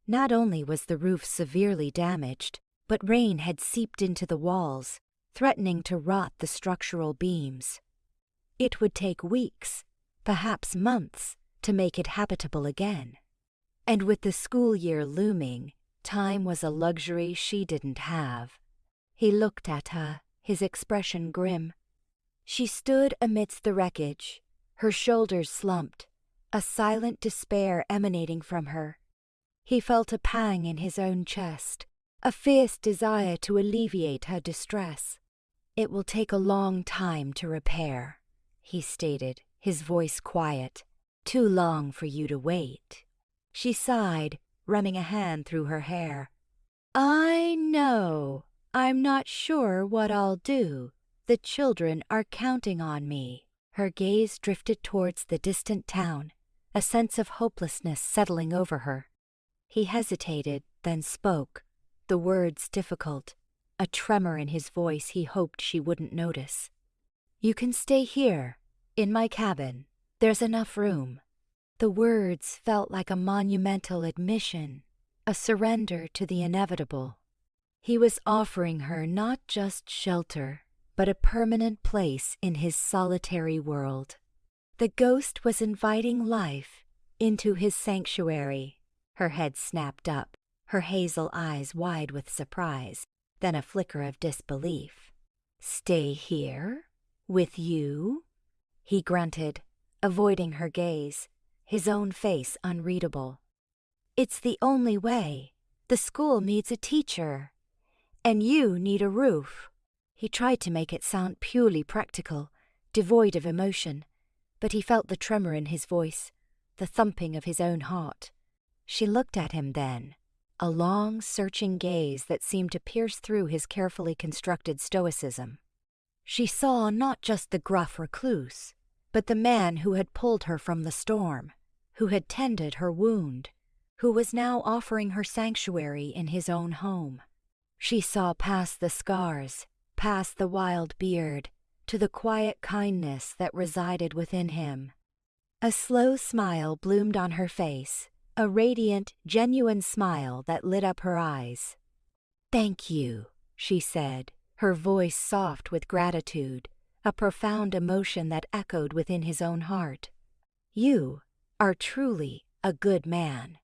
Not only was the roof severely damaged, but rain had seeped into the walls, threatening to rot the structural beams. It would take weeks, perhaps months, to make it habitable again. And with the school year looming, time was a luxury she didn't have. He looked at her, his expression grim. She stood amidst the wreckage, her shoulders slumped, a silent despair emanating from her. He felt a pang in his own chest, a fierce desire to alleviate her distress. "It will take a long time to repair," he stated, his voice quiet. "Too long for you to wait." She sighed, running a hand through her hair. "I know. I'm not sure what I'll do. The children are counting on me." Her gaze drifted towards the distant town, a sense of hopelessness settling over her. He hesitated, then spoke, the words difficult, a tremor in his voice he hoped she wouldn't notice. "You can stay here, in my cabin. There's enough room." The words felt like a monumental admission, a surrender to the inevitable. He was offering her not just shelter, but a permanent place in his solitary world. The ghost was inviting life into his sanctuary. Her head snapped up, her hazel eyes wide with surprise, then a flicker of disbelief. Stay here? With you? He grunted, avoiding her gaze, his own face unreadable. It's the only way. The school needs a teacher. And you need a roof. He tried to make it sound purely practical, devoid of emotion, but he felt the tremor in his voice, the thumping of his own heart. She looked at him then, a long, searching gaze that seemed to pierce through his carefully constructed stoicism. She saw not just the gruff recluse, but the man who had pulled her from the storm, who had tended her wound, who was now offering her sanctuary in his own home. She saw past the scars, past the wild beard, to the quiet kindness that resided within him. A slow smile bloomed on her face, a radiant, genuine smile that lit up her eyes. "Thank you," she said, her voice soft with gratitude, a profound emotion that echoed within his own heart. "You are truly a good man."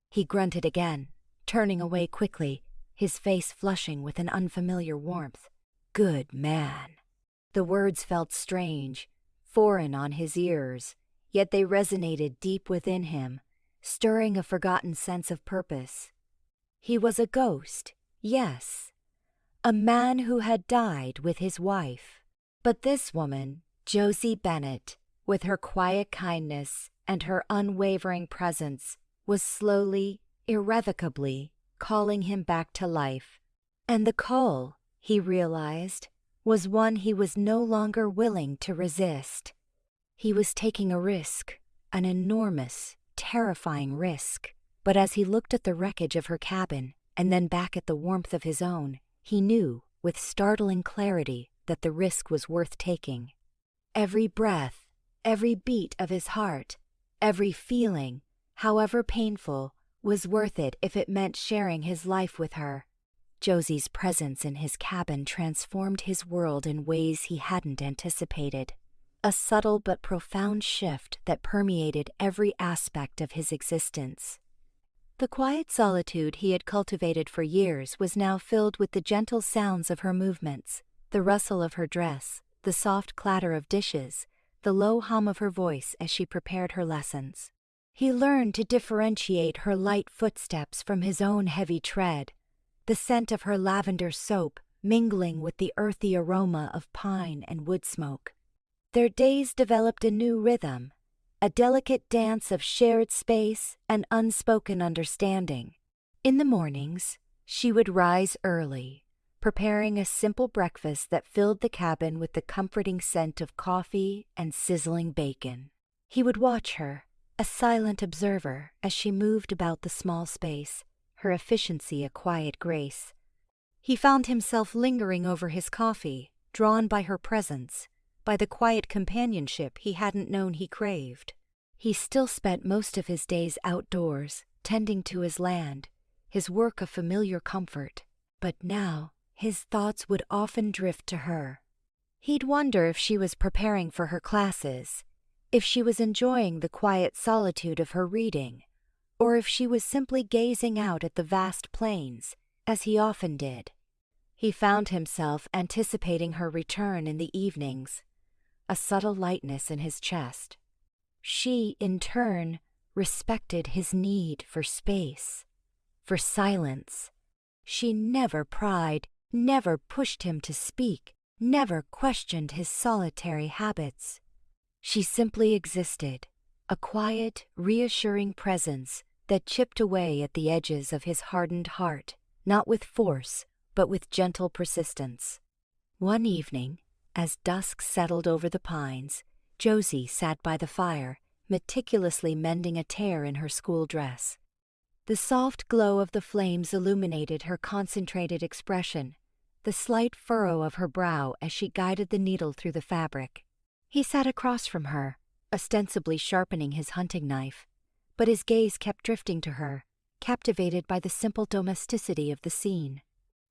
He grunted again, turning away quickly, his face flushing with an unfamiliar warmth. Good man. The words felt strange, foreign on his ears, yet they resonated deep within him, stirring a forgotten sense of purpose. He was a ghost, yes, a man who had died with his wife. But this woman, Josie Bennett, with her quiet kindness and her unwavering presence, was slowly, irrevocably calling him back to life. And the call, he realized, was one he was no longer willing to resist. He was taking a risk, an enormous, terrifying risk. But as he looked at the wreckage of her cabin and then back at the warmth of his own, he knew, with startling clarity, that the risk was worth taking. Every breath, every beat of his heart, every feeling, however painful, was worth it if it meant sharing his life with her. Josie's presence in his cabin transformed his world in ways he hadn't anticipated, a subtle but profound shift that permeated every aspect of his existence. The quiet solitude he had cultivated for years was now filled with the gentle sounds of her movements, the rustle of her dress, the soft clatter of dishes, the low hum of her voice as she prepared her lessons. He learned to differentiate her light footsteps from his own heavy tread, the scent of her lavender soap mingling with the earthy aroma of pine and wood smoke. Their days developed a new rhythm, a delicate dance of shared space and unspoken understanding. In the mornings, she would rise early, preparing a simple breakfast that filled the cabin with the comforting scent of coffee and sizzling bacon. He would watch her, a silent observer, as she moved about the small space, her efficiency a quiet grace. He found himself lingering over his coffee, drawn by her presence, by the quiet companionship he hadn't known he craved. He still spent most of his days outdoors, tending to his land, his work a familiar comfort, but now his thoughts would often drift to her. He'd wonder if she was preparing for her classes, if she was enjoying the quiet solitude of her reading, or if she was simply gazing out at the vast plains, as he often did. He found himself anticipating her return in the evenings, a subtle lightness in his chest. She, in turn, respected his need for space, for silence. She never pried, never pushed him to speak, never questioned his solitary habits. She simply existed, a quiet, reassuring presence that chipped away at the edges of his hardened heart, not with force, but with gentle persistence. One evening, as dusk settled over the pines, Josie sat by the fire, meticulously mending a tear in her school dress. The soft glow of the flames illuminated her concentrated expression, the slight furrow of her brow as she guided the needle through the fabric. He sat across from her, ostensibly sharpening his hunting knife, but his gaze kept drifting to her, captivated by the simple domesticity of the scene.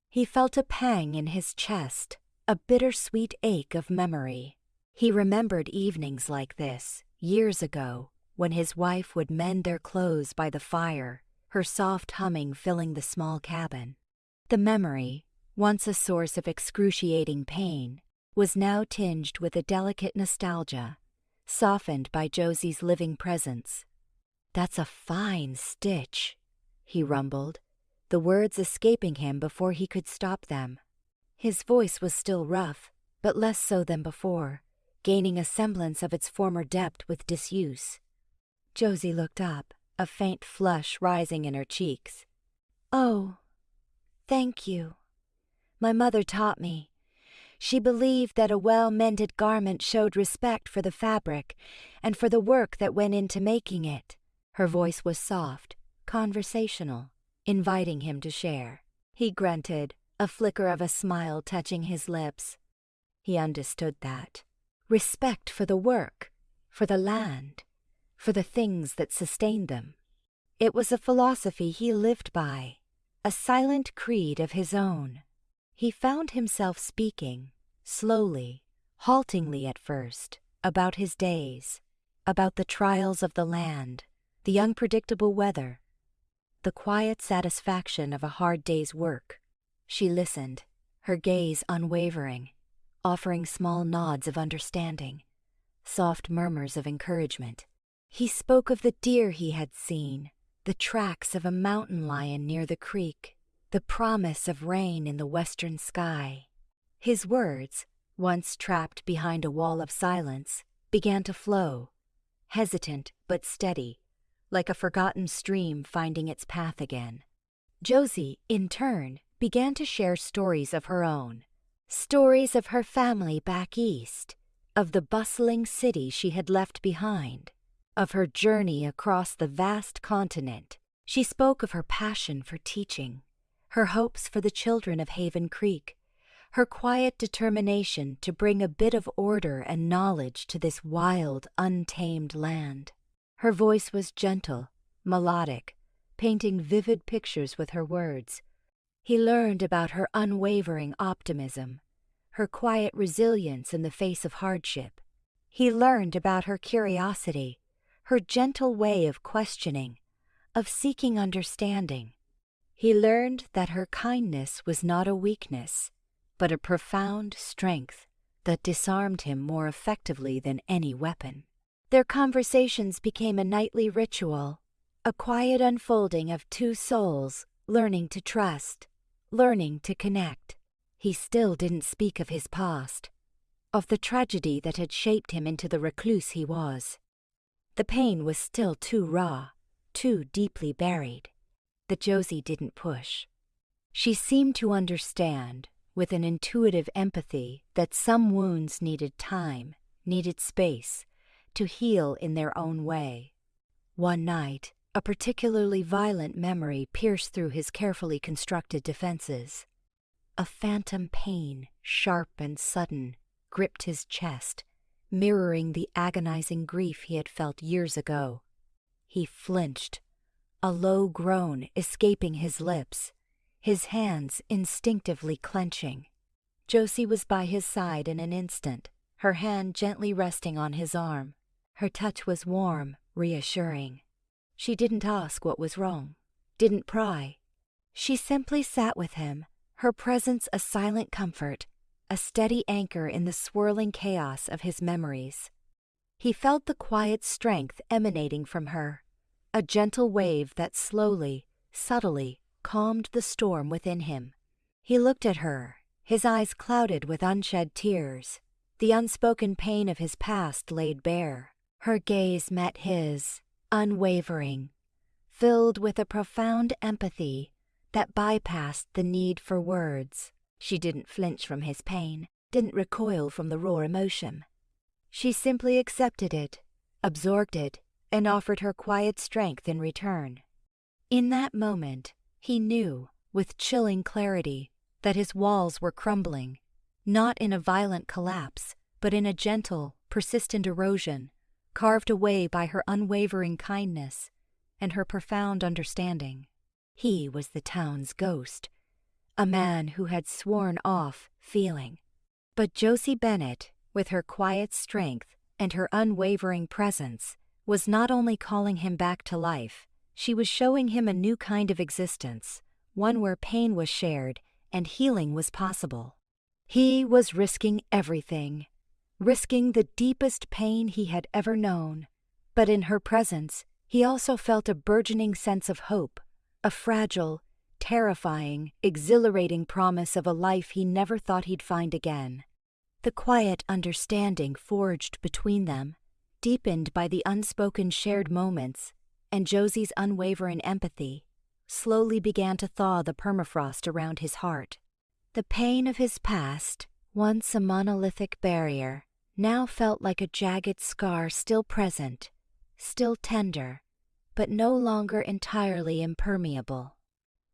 He felt a pang in his chest, a bittersweet ache of memory. He remembered evenings like this, years ago, when his wife would mend their clothes by the fire, her soft humming filling the small cabin. The memory, once a source of excruciating pain, was now tinged with a delicate nostalgia, softened by Josie's living presence. "That's a fine stitch," he rumbled, the words escaping him before he could stop them. His voice was still rough, but less so than before, gaining a semblance of its former depth with disuse. Josie looked up, a faint flush rising in her cheeks. "Oh, thank you. My mother taught me. She believed that a well-mended garment showed respect for the fabric and for the work that went into making it." Her voice was soft, conversational, inviting him to share. He grunted, a flicker of a smile touching his lips. He understood that. Respect for the work, for the land, for the things that sustained them. It was a philosophy he lived by, a silent creed of his own. He found himself speaking, slowly, haltingly at first, about his days, about the trials of the land, the unpredictable weather, the quiet satisfaction of a hard day's work. She listened, her gaze unwavering, offering small nods of understanding, soft murmurs of encouragement. He spoke of the deer he had seen, the tracks of a mountain lion near the creek, the promise of rain in the western sky. His words, once trapped behind a wall of silence, began to flow, hesitant but steady, like a forgotten stream finding its path again. Josie, in turn, began to share stories of her own, stories of her family back east, of the bustling city she had left behind, of her journey across the vast continent. She spoke of her passion for teaching, her hopes for the children of Haven Creek, her quiet determination to bring a bit of order and knowledge to this wild, untamed land. Her voice was gentle, melodic, painting vivid pictures with her words. He learned about her unwavering optimism, her quiet resilience in the face of hardship. He learned about her curiosity, her gentle way of questioning, of seeking understanding. He learned that her kindness was not a weakness, but a profound strength that disarmed him more effectively than any weapon. Their conversations became a nightly ritual, a quiet unfolding of two souls learning to trust, learning to connect. He still didn't speak of his past, of the tragedy that had shaped him into the recluse he was. The pain was still too raw, too deeply buried. That Josie didn't push. She seemed to understand, with an intuitive empathy, that some wounds needed time, needed space, to heal in their own way. One night, a particularly violent memory pierced through his carefully constructed defenses. A phantom pain, sharp and sudden, gripped his chest, mirroring the agonizing grief he had felt years ago. He flinched, a low groan escaping his lips, his hands instinctively clenching. Josie was by his side in an instant, her hand gently resting on his arm. Her touch was warm, reassuring. She didn't ask what was wrong, didn't pry. She simply sat with him, her presence a silent comfort, a steady anchor in the swirling chaos of his memories. He felt the quiet strength emanating from her, a gentle wave that slowly, subtly, calmed the storm within him. He looked at her, his eyes clouded with unshed tears, the unspoken pain of his past laid bare. Her gaze met his, unwavering, filled with a profound empathy that bypassed the need for words. She didn't flinch from his pain, didn't recoil from the raw emotion. She simply accepted it, absorbed it, and offered her quiet strength in return. In that moment, he knew, with chilling clarity, that his walls were crumbling, not in a violent collapse, but in a gentle, persistent erosion, carved away by her unwavering kindness and her profound understanding. He was the town's ghost, a man who had sworn off feeling. But Josie Bennett, with her quiet strength and her unwavering presence, was not only calling him back to life, she was showing him a new kind of existence, one where pain was shared and healing was possible. He was risking everything, risking the deepest pain he had ever known. But in her presence, he also felt a burgeoning sense of hope, a fragile, terrifying, exhilarating promise of a life he never thought he'd find again. The quiet understanding forged between them, deepened by the unspoken shared moments, and Josie's unwavering empathy, slowly began to thaw the permafrost around his heart. The pain of his past, once a monolithic barrier, now felt like a jagged scar still present, still tender, but no longer entirely impermeable.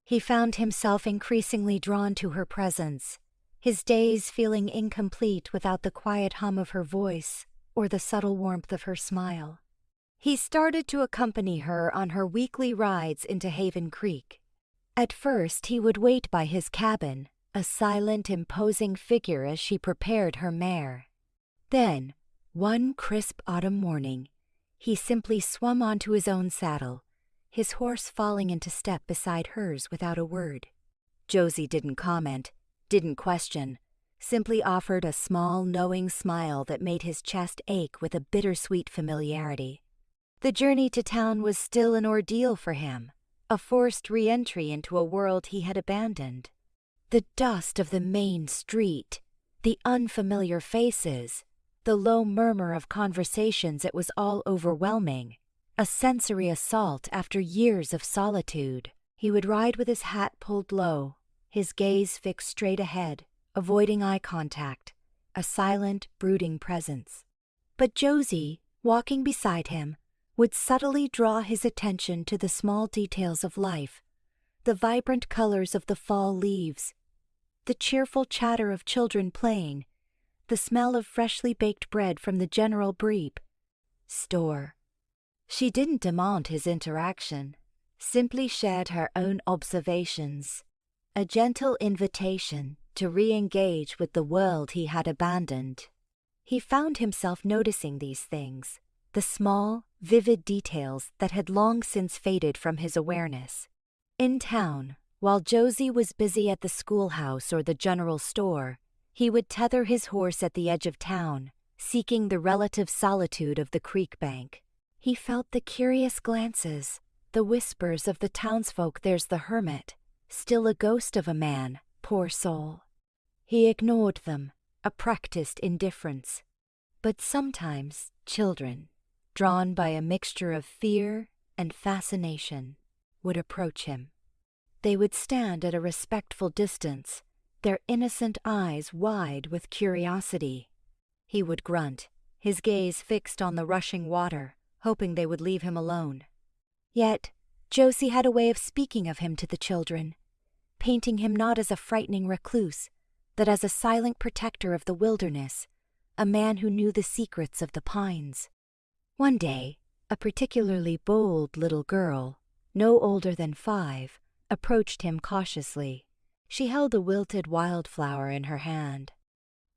He found himself increasingly drawn to her presence, his days feeling incomplete without the quiet hum of her voice or the subtle warmth of her smile. He started to accompany her on her weekly rides into Haven Creek. At first he would wait by his cabin, a silent, imposing figure as she prepared her mare. Then, one crisp autumn morning, he simply swum onto his own saddle, his horse falling into step beside hers without a word. Josie didn't comment, didn't question, simply offered a small, knowing smile that made his chest ache with a bittersweet familiarity. The journey to town was still an ordeal for him, a forced re-entry into a world he had abandoned. The dust of the main street, the unfamiliar faces, the low murmur of conversations, it was all overwhelming, a sensory assault after years of solitude. He would ride with his hat pulled low, his gaze fixed straight ahead, avoiding eye contact, a silent, brooding presence. But Josie, walking beside him, would subtly draw his attention to the small details of life, the vibrant colors of the fall leaves, the cheerful chatter of children playing, the smell of freshly baked bread from the General Breep store. She didn't demand his interaction, simply shared her own observations, a gentle invitation to re-engage with the world he had abandoned. He found himself noticing these things, the small, vivid details that had long since faded from his awareness. In town, while Josie was busy at the schoolhouse or the general store, he would tether his horse at the edge of town, seeking the relative solitude of the creek bank. He felt the curious glances, the whispers of the townsfolk. There's the hermit, still a ghost of a man, poor soul. He ignored them, a practiced indifference. But sometimes children, drawn by a mixture of fear and fascination, would approach him. They would stand at a respectful distance, their innocent eyes wide with curiosity. He would grunt, his gaze fixed on the rushing water, hoping they would leave him alone. Yet, Josie had a way of speaking of him to the children, painting him not as a frightening recluse, but as a silent protector of the wilderness, a man who knew the secrets of the pines. One day, a particularly bold little girl, no older than 5, approached him cautiously. She held a wilted wildflower in her hand.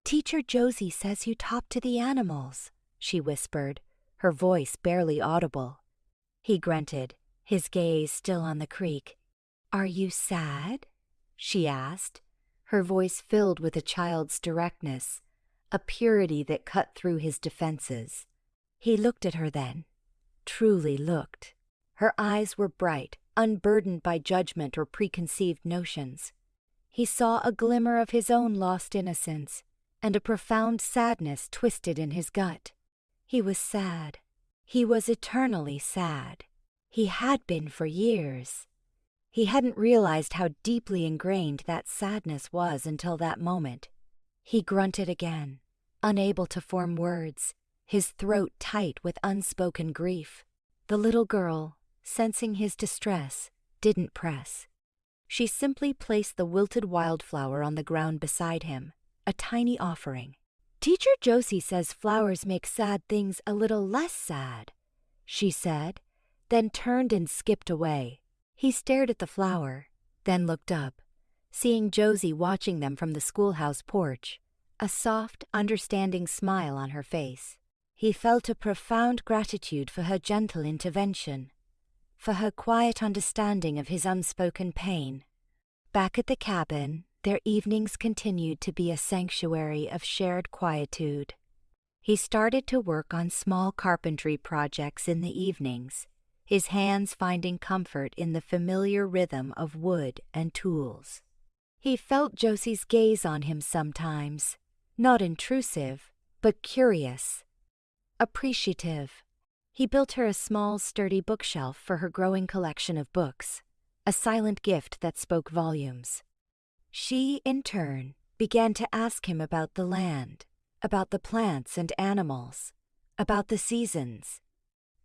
"Teacher Josie says you talk to the animals," she whispered, her voice barely audible. He grunted, his gaze still on the creek. "Are you sad?" she asked, her voice filled with a child's directness, a purity that cut through his defenses. He looked at her then, truly looked. Her eyes were bright, unburdened by judgment or preconceived notions. He saw a glimmer of his own lost innocence, and a profound sadness twisted in his gut. He was sad. He was eternally sad. He had been for years. He hadn't realized how deeply ingrained that sadness was until that moment. He grunted again, unable to form words, his throat tight with unspoken grief. The little girl, sensing his distress, didn't press. She simply placed the wilted wildflower on the ground beside him, a tiny offering. "Teacher Josie says flowers make sad things a little less sad," she said, then turned and skipped away. He stared at the flower, then looked up, seeing Josie watching them from the schoolhouse porch, a soft, understanding smile on her face. He felt a profound gratitude for her gentle intervention, for her quiet understanding of his unspoken pain. Back at the cabin, their evenings continued to be a sanctuary of shared quietude. He started to work on small carpentry projects in the evenings, his hands finding comfort in the familiar rhythm of wood and tools. He felt Josie's gaze on him sometimes, not intrusive, but curious, appreciative. He built her a small, sturdy bookshelf for her growing collection of books, a silent gift that spoke volumes. She, in turn, began to ask him about the land, about the plants and animals, about the seasons.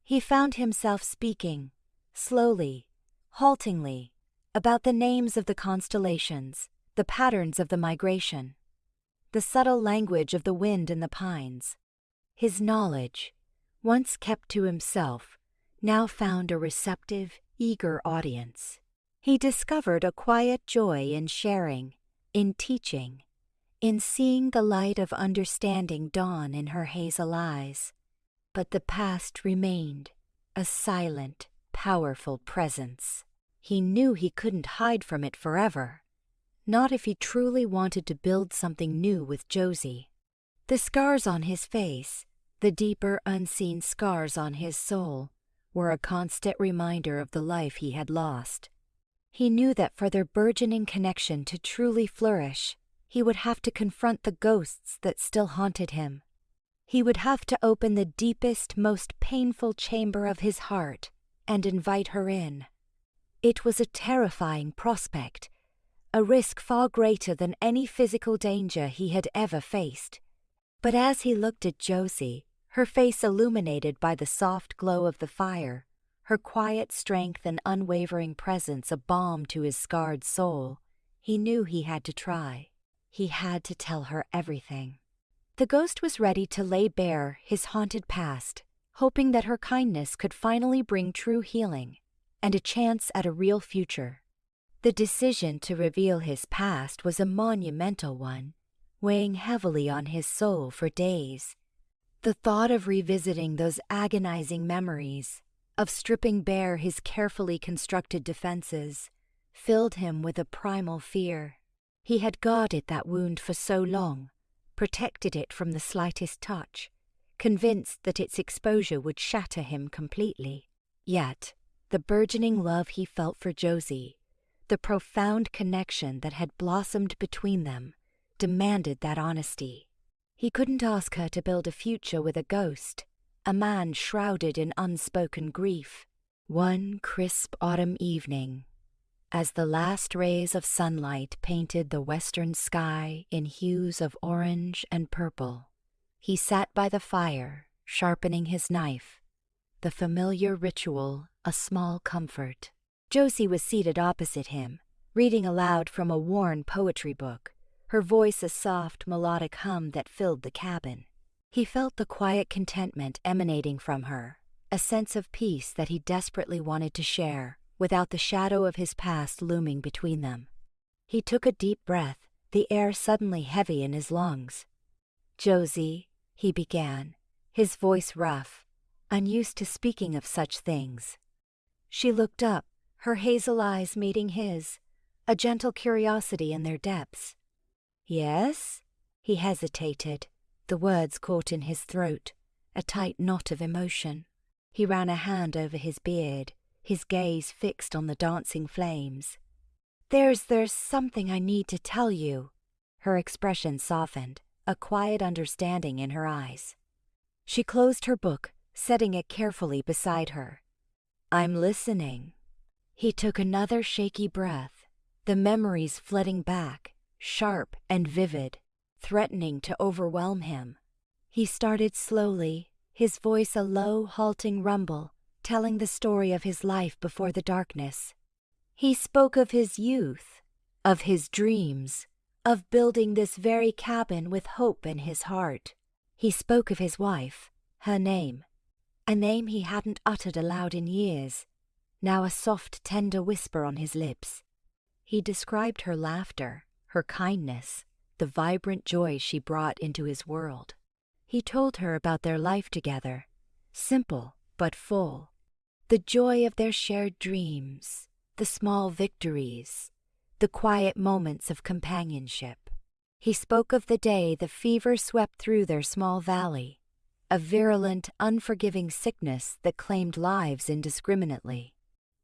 He found himself speaking, slowly, haltingly, about the names of the constellations, the patterns of the migration, the subtle language of the wind in the pines. His knowledge, once kept to himself, now found a receptive, eager audience. He discovered a quiet joy in sharing, in teaching, in seeing the light of understanding dawn in her hazel eyes. But the past remained, a silent, powerful presence. He knew he couldn't hide from it forever, not if he truly wanted to build something new with Josie. The scars on his face, the deeper unseen scars on his soul, were a constant reminder of the life he had lost. He knew that for their burgeoning connection to truly flourish, he would have to confront the ghosts that still haunted him. He would have to open the deepest, most painful chamber of his heart and invite her in. It was a terrifying prospect, a risk far greater than any physical danger he had ever faced. But as he looked at Josie, her face illuminated by the soft glow of the fire, her quiet strength and unwavering presence a balm to his scarred soul, he knew he had to try. He had to tell her everything. The ghost was ready to lay bare his haunted past, hoping that her kindness could finally bring true healing and a chance at a real future. The decision to reveal his past was a monumental one, weighing heavily on his soul for days. The thought of revisiting those agonizing memories, of stripping bare his carefully constructed defenses, filled him with a primal fear. He had guarded that wound for so long, protected it from the slightest touch, convinced that its exposure would shatter him completely. Yet, the burgeoning love he felt for Josie, the profound connection that had blossomed between them, demanded that honesty. He couldn't ask her to build a future with a ghost, a man shrouded in unspoken grief. One crisp autumn evening, as the last rays of sunlight painted the western sky in hues of orange and purple, he sat by the fire, sharpening his knife, the familiar ritual a small comfort. Josie was seated opposite him, reading aloud from a worn poetry book, her voice a soft, melodic hum that filled the cabin. He felt the quiet contentment emanating from her, a sense of peace that he desperately wanted to share, without the shadow of his past looming between them. He took a deep breath, the air suddenly heavy in his lungs. "Josie," he began, his voice rough, unused to speaking of such things. She looked up, her hazel eyes meeting his, a gentle curiosity in their depths. "Yes?" He hesitated, the words caught in his throat, a tight knot of emotion. He ran a hand over his beard, his gaze fixed on the dancing flames. There's something I need to tell you." Her expression softened, a quiet understanding in her eyes. She closed her book, setting it carefully beside her. "I'm listening." He took another shaky breath, the memories flooding back, sharp and vivid, threatening to overwhelm him. He started slowly, his voice a low, halting rumble, telling the story of his life before the darkness. He spoke of his youth, of his dreams, of building this very cabin with hope in his heart. He spoke of his wife, her name, a name he hadn't uttered aloud in years, now a soft, tender whisper on his lips. He described her laughter, her kindness, the vibrant joy she brought into his world. He told her about their life together, simple but full, the joy of their shared dreams, the small victories, the quiet moments of companionship. He spoke of the day the fever swept through their small valley, a virulent, unforgiving sickness that claimed lives indiscriminately.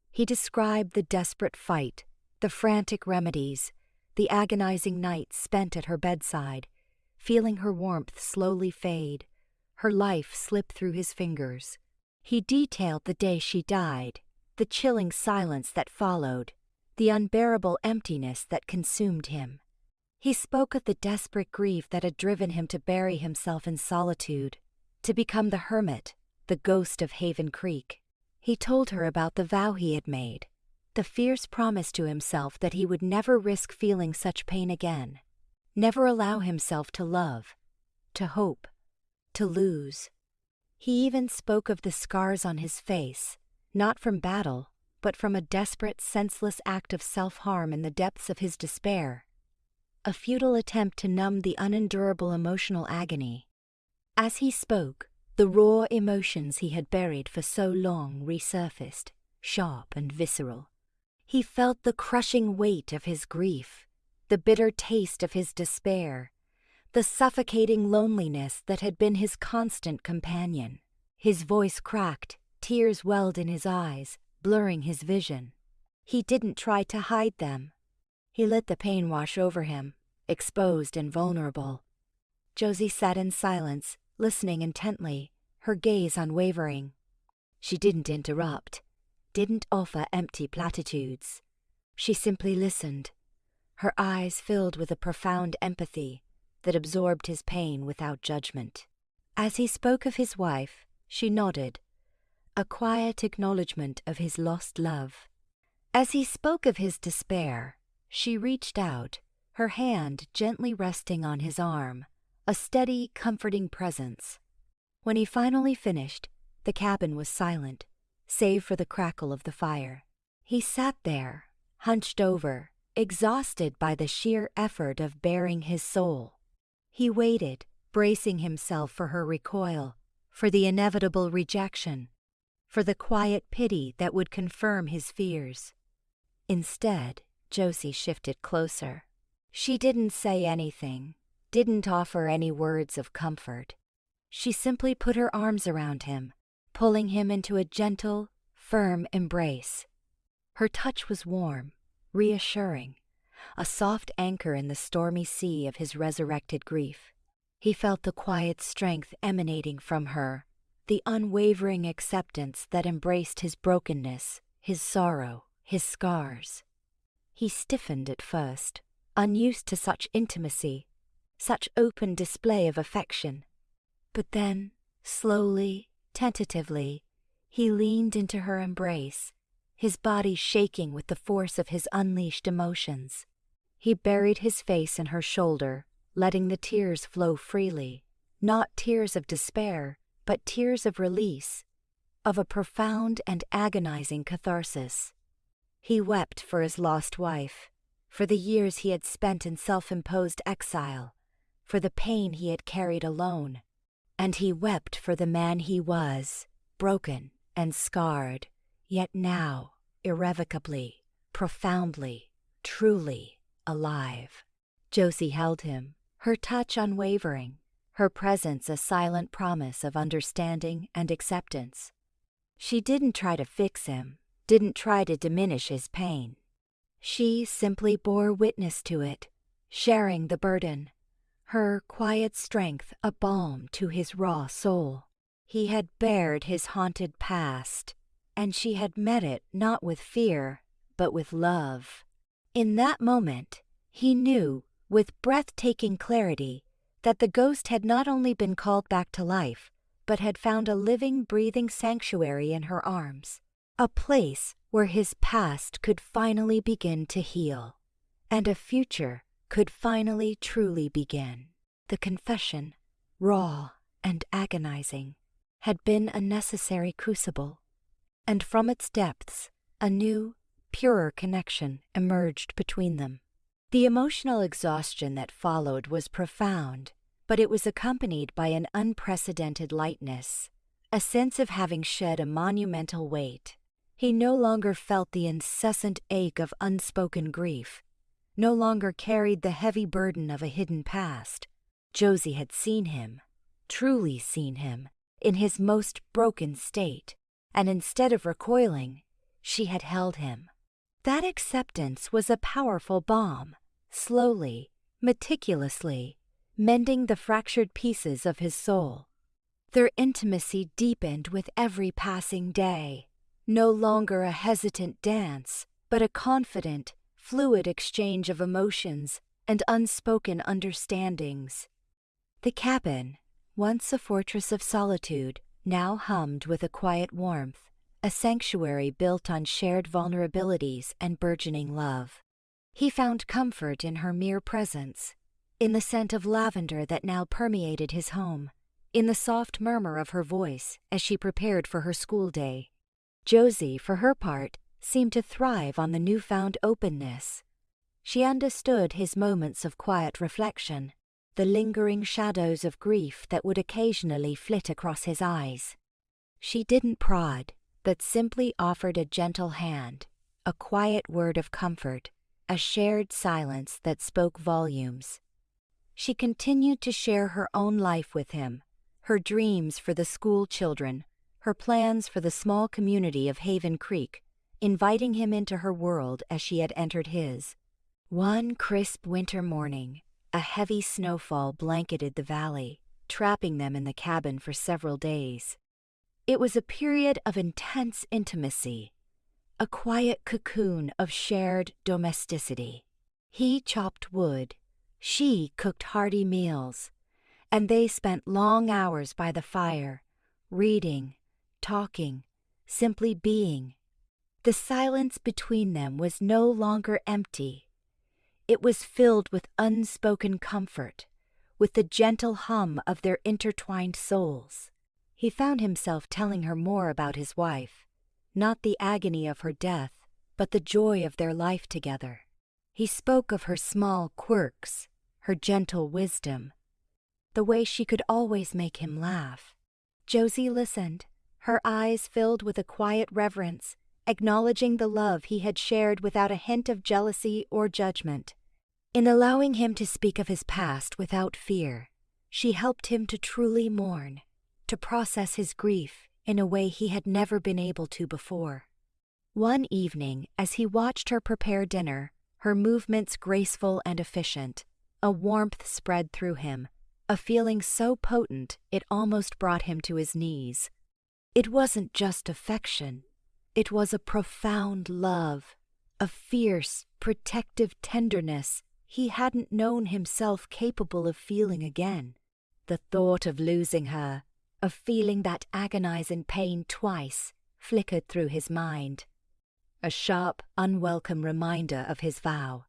He described the desperate fight, the frantic remedies, the agonizing nights spent at her bedside, feeling her warmth slowly fade, her life slip through his fingers. He detailed the day she died, the chilling silence that followed, the unbearable emptiness that consumed him. He spoke of the desperate grief that had driven him to bury himself in solitude, to become the hermit, the ghost of Haven Creek. He told her about the vow he had made, the fierce promise to himself that he would never risk feeling such pain again, never allow himself to love, to hope, to lose. He even spoke of the scars on his face, not from battle, but from a desperate, senseless act of self-harm in the depths of his despair, a futile attempt to numb the unendurable emotional agony. As he spoke, the raw emotions he had buried for so long resurfaced, sharp and visceral. He felt the crushing weight of his grief, the bitter taste of his despair, the suffocating loneliness that had been his constant companion. His voice cracked, tears welled in his eyes, blurring his vision. He didn't try to hide them. He let the pain wash over him, exposed and vulnerable. Josie sat in silence, listening intently, her gaze unwavering. She didn't interrupt, didn't offer empty platitudes. She simply listened, her eyes filled with a profound empathy that absorbed his pain without judgment. As he spoke of his wife, she nodded, a quiet acknowledgement of his lost love. As he spoke of his despair, she reached out, her hand gently resting on his arm, a steady, comforting presence. When he finally finished, the cabin was silent, save for the crackle of the fire. He sat there, hunched over, exhausted by the sheer effort of baring his soul. He waited, bracing himself for her recoil, for the inevitable rejection, for the quiet pity that would confirm his fears. Instead, Josie shifted closer. She didn't say anything, didn't offer any words of comfort. She simply put her arms around him, pulling him into a gentle, firm embrace. Her touch was warm, reassuring, a soft anchor in the stormy sea of his resurrected grief. He felt the quiet strength emanating from her, the unwavering acceptance that embraced his brokenness, his sorrow, his scars. He stiffened at first, unused to such intimacy, such open display of affection. But then, slowly, tentatively, he leaned into her embrace, his body shaking with the force of his unleashed emotions. He buried his face in her shoulder, letting the tears flow freely, not tears of despair, but tears of release, of a profound and agonizing catharsis. He wept for his lost wife, for the years he had spent in self-imposed exile, for the pain he had carried alone. And he wept for the man he was, broken and scarred, yet now, irrevocably, profoundly, truly alive. Josie held him, her touch unwavering, her presence a silent promise of understanding and acceptance. She didn't try to fix him, didn't try to diminish his pain. She simply bore witness to it, sharing the burden, her quiet strength a balm to his raw soul. He had bared his haunted past, and she had met it not with fear, but with love. In that moment, he knew, with breathtaking clarity, that the ghost had not only been called back to life, but had found a living, breathing sanctuary in her arms, a place where his past could finally begin to heal, and a future could finally truly begin. The confession, raw and agonizing, had been a necessary crucible, and from its depths, a new, purer connection emerged between them. The emotional exhaustion that followed was profound, but it was accompanied by an unprecedented lightness, a sense of having shed a monumental weight. He no longer felt the incessant ache of unspoken grief, no longer carried the heavy burden of a hidden past. Josie had seen him, truly seen him, in his most broken state, and instead of recoiling, she had held him. That acceptance was a powerful balm, slowly, meticulously, mending the fractured pieces of his soul. Their intimacy deepened with every passing day, no longer a hesitant dance, but a confident, fluid exchange of emotions and unspoken understandings. The cabin, once a fortress of solitude, now hummed with a quiet warmth, a sanctuary built on shared vulnerabilities and burgeoning love. He found comfort in her mere presence, in the scent of lavender that now permeated his home, in the soft murmur of her voice as she prepared for her school day. Josie, for her part, seemed to thrive on the newfound openness. She understood his moments of quiet reflection, the lingering shadows of grief that would occasionally flit across his eyes. She didn't prod, but simply offered a gentle hand, a quiet word of comfort, a shared silence that spoke volumes. She continued to share her own life with him, her dreams for the school children, her plans for the small community of Haven Creek, inviting him into her world as she had entered his. One crisp winter morning, a heavy snowfall blanketed the valley, trapping them in the cabin for several days. It was a period of intense intimacy, a quiet cocoon of shared domesticity. He chopped wood, she cooked hearty meals, and they spent long hours by the fire, reading, talking, simply being. The silence between them was no longer empty. It was filled with unspoken comfort, with the gentle hum of their intertwined souls. He found himself telling her more about his wife, not the agony of her death, but the joy of their life together. He spoke of her small quirks, her gentle wisdom, the way she could always make him laugh. Josie listened, her eyes filled with a quiet reverence, acknowledging the love he had shared without a hint of jealousy or judgment. In allowing him to speak of his past without fear, she helped him to truly mourn, to process his grief in a way he had never been able to before. One evening, as he watched her prepare dinner, her movements graceful and efficient, a warmth spread through him, a feeling so potent it almost brought him to his knees. It wasn't just affection. It was a profound love, a fierce, protective tenderness he hadn't known himself capable of feeling again. The thought of losing her, of feeling that agonizing pain twice, flickered through his mind. A sharp, unwelcome reminder of his vow.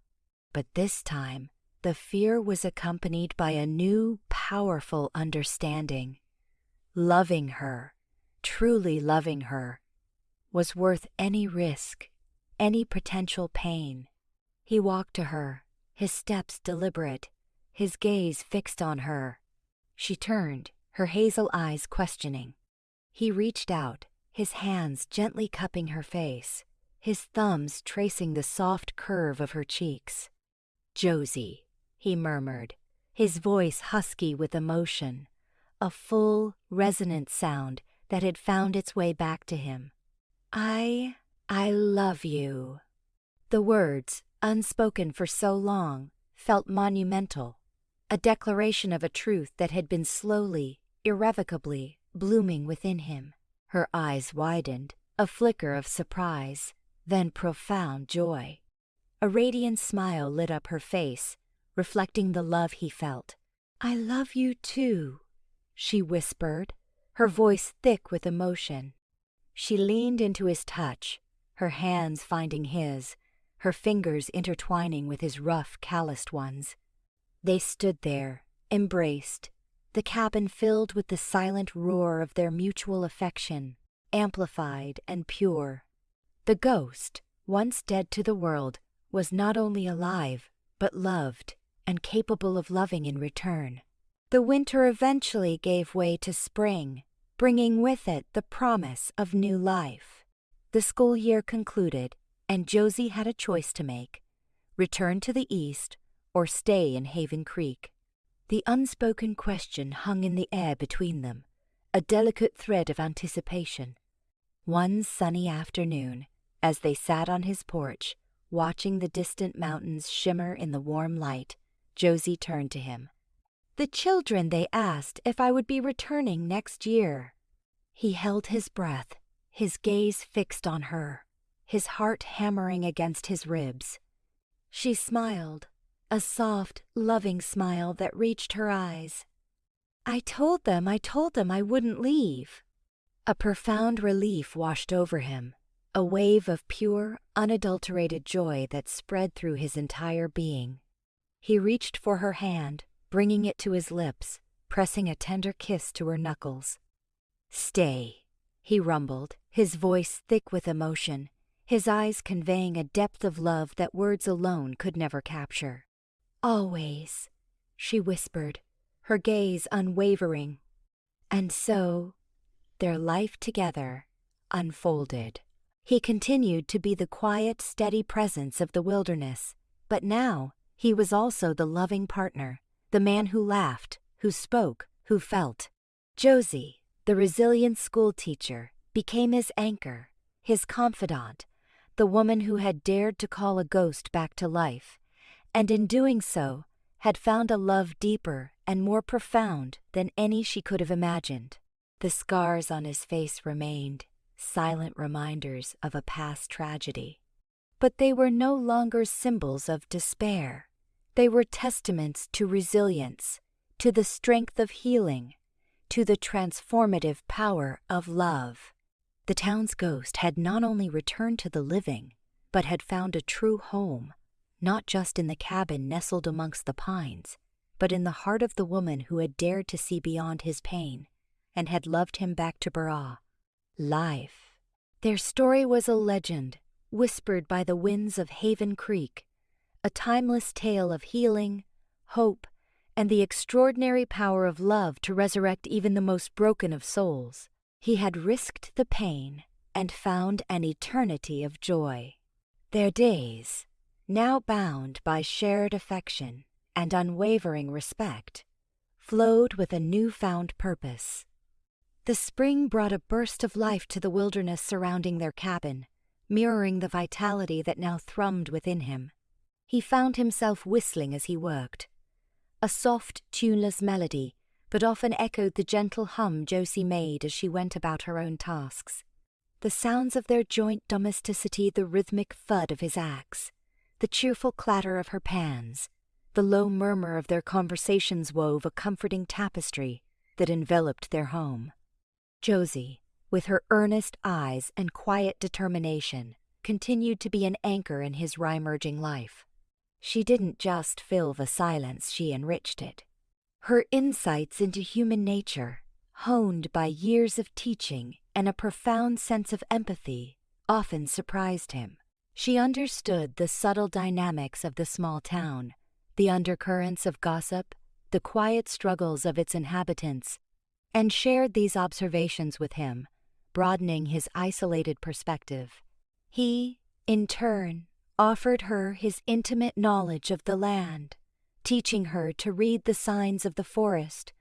But this time, the fear was accompanied by a new, powerful understanding. Loving her, truly loving her, was worth any risk, any potential pain. He walked to her, his steps deliberate, his gaze fixed on her. She turned, her hazel eyes questioning. He reached out, his hands gently cupping her face, his thumbs tracing the soft curve of her cheeks. "Josie," he murmured, his voice husky with emotion, a full, resonant sound that had found its way back to him. I love you." The words, unspoken for so long, felt monumental, a declaration of a truth that had been slowly, irrevocably blooming within him. Her eyes widened, a flicker of surprise, then profound joy. A radiant smile lit up her face, reflecting the love he felt. "I love you too," she whispered, her voice thick with emotion. She leaned into his touch, her hands finding his, her fingers intertwining with his rough, calloused ones. They stood there, embraced, the cabin filled with the silent roar of their mutual affection, amplified and pure. The ghost, once dead to the world, was not only alive, but loved, and capable of loving in return. The winter eventually gave way to spring, bringing with it the promise of new life. The school year concluded, and Josie had a choice to make. return to the east, or stay in Haven Creek. The unspoken question hung in the air between them, a delicate thread of anticipation. One sunny afternoon, as they sat on his porch, watching the distant mountains shimmer in the warm light, Josie turned to him. "The children, they asked if I would be returning next year." He held his breath, his gaze fixed on her, his heart hammering against his ribs. She smiled, a soft, loving smile that reached her eyes. I told them I wouldn't leave." A profound relief washed over him, a wave of pure, unadulterated joy that spread through his entire being. He reached for her hand, bringing it to his lips, pressing a tender kiss to her knuckles. "Stay," he rumbled, his voice thick with emotion, his eyes conveying a depth of love that words alone could never capture. "Always," she whispered, her gaze unwavering. And so, their life together unfolded. He continued to be the quiet, steady presence of the wilderness, but now he was also the loving partner, the man who laughed, who spoke, who felt. Josie, the resilient schoolteacher, became his anchor, his confidant, the woman who had dared to call a ghost back to life, and in doing so, had found a love deeper and more profound than any she could have imagined. The scars on his face remained, silent reminders of a past tragedy. But they were no longer symbols of despair. They were testaments to resilience, to the strength of healing, to the transformative power of love. The town's ghost had not only returned to the living, but had found a true home, not just in the cabin nestled amongst the pines, but in the heart of the woman who had dared to see beyond his pain, and had loved him back to Barah. Life. Their story was a legend, whispered by the winds of Haven Creek, a timeless tale of healing, hope, and the extraordinary power of love to resurrect even the most broken of souls. He had risked the pain and found an eternity of joy. Their days, now bound by shared affection and unwavering respect, flowed with a newfound purpose. The spring brought a burst of life to the wilderness surrounding their cabin, mirroring the vitality that now thrummed within him. He found himself whistling as he worked. A soft, tuneless melody, but often echoed the gentle hum Josie made as she went about her own tasks. The sounds of their joint domesticity, the rhythmic thud of his axe, the cheerful clatter of her pans, the low murmur of their conversations wove a comforting tapestry that enveloped their home. Josie, with her earnest eyes and quiet determination, continued to be an anchor in his rhyme-urging life. She didn't just fill the silence, she enriched it. Her insights into human nature, honed by years of teaching and a profound sense of empathy, often surprised him. She understood the subtle dynamics of the small town, the undercurrents of gossip, the quiet struggles of its inhabitants, and shared these observations with him, broadening his isolated perspective. He, in turn, offered her his intimate knowledge of the land, teaching her to read the signs of the forest,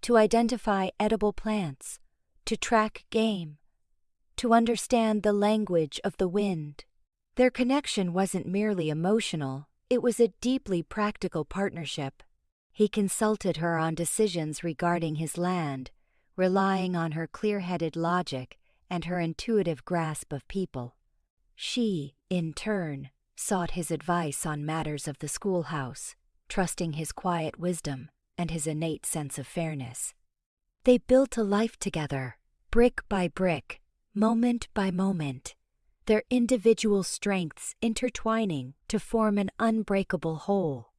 to identify edible plants, to track game, to understand the language of the wind. Their connection wasn't merely emotional, it was a deeply practical partnership. He consulted her on decisions regarding his land, relying on her clear-headed logic and her intuitive grasp of people. She, in turn, sought his advice on matters of the schoolhouse, trusting his quiet wisdom and his innate sense of fairness. They built a life together, brick by brick, moment by moment, their individual strengths intertwining to form an unbreakable whole.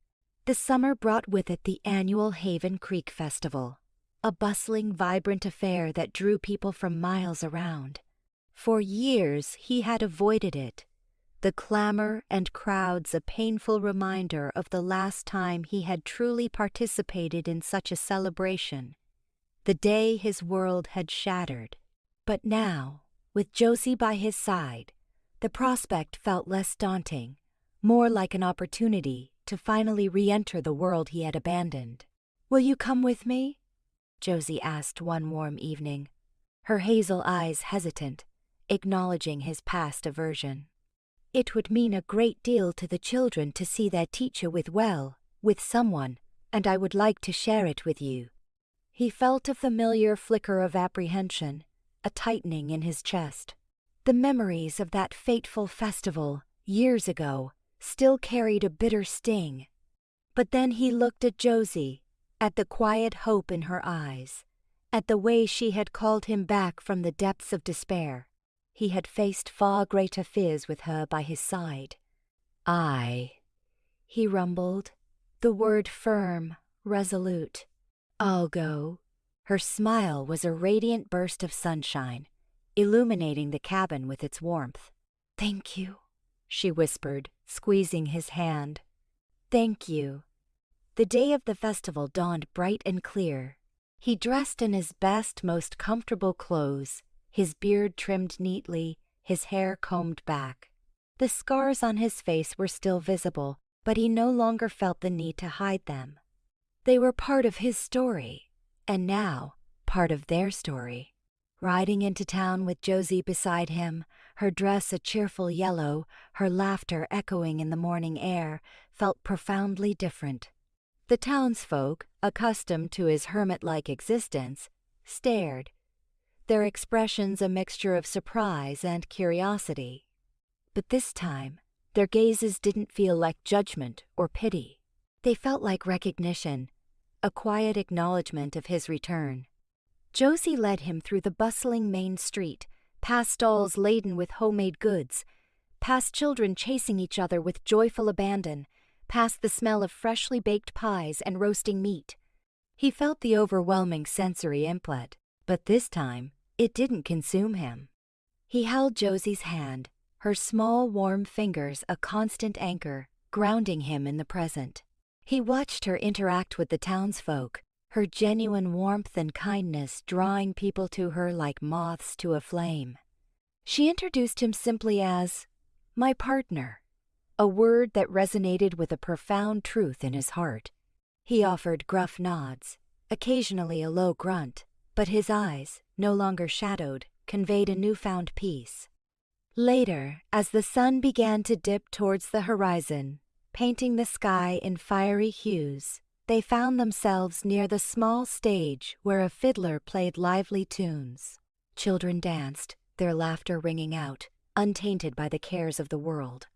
The summer brought with it the annual Haven Creek Festival, a bustling, vibrant affair that drew people from miles around. For years he had avoided it, the clamor and crowds a painful reminder of the last time he had truly participated in such a celebration, the day his world had shattered. But now, with Josie by his side, the prospect felt less daunting, more like an opportunity to finally re-enter the world he had abandoned. "Will you come with me?" Josie asked one warm evening, her hazel eyes hesitant, acknowledging his past aversion. "It would mean a great deal to the children to see their teacher with someone, and I would like to share it with you." He felt a familiar flicker of apprehension, a tightening in his chest. The memories of that fateful festival, years ago, still carried a bitter sting. But then he looked at Josie, at the quiet hope in her eyes, at the way she had called him back from the depths of despair. He had faced far greater fears with her by his side. He rumbled, the word firm, resolute. "I'll go." Her smile was a radiant burst of sunshine, illuminating the cabin with its warmth. "Thank you," she whispered, squeezing his hand. "Thank you." The day of the festival dawned bright and clear. He dressed in his best, most comfortable clothes, his beard trimmed neatly, his hair combed back. The scars on his face were still visible, but he no longer felt the need to hide them. They were part of his story, and now part of their story. Riding into town with Josie beside him, her dress a cheerful yellow, her laughter echoing in the morning air, felt profoundly different. The townsfolk, accustomed to his hermit-like existence, stared, their expressions a mixture of surprise and curiosity. But this time, their gazes didn't feel like judgment or pity. They felt like recognition, a quiet acknowledgement of his return. Josie led him through the bustling main street, past stalls laden with homemade goods, past children chasing each other with joyful abandon, past the smell of freshly baked pies and roasting meat. He felt the overwhelming sensory input, but this time, it didn't consume him. He held Josie's hand, her small warm fingers a constant anchor, grounding him in the present. He watched her interact with the townsfolk, her genuine warmth and kindness drawing people to her like moths to a flame. She introduced him simply as, "my partner," a word that resonated with a profound truth in his heart. He offered gruff nods, occasionally a low grunt, but his eyes, no longer shadowed, conveyed a newfound peace. Later, as the sun began to dip towards the horizon, painting the sky in fiery hues, they found themselves near the small stage where a fiddler played lively tunes. Children danced, their laughter ringing out, untainted by the cares of the world.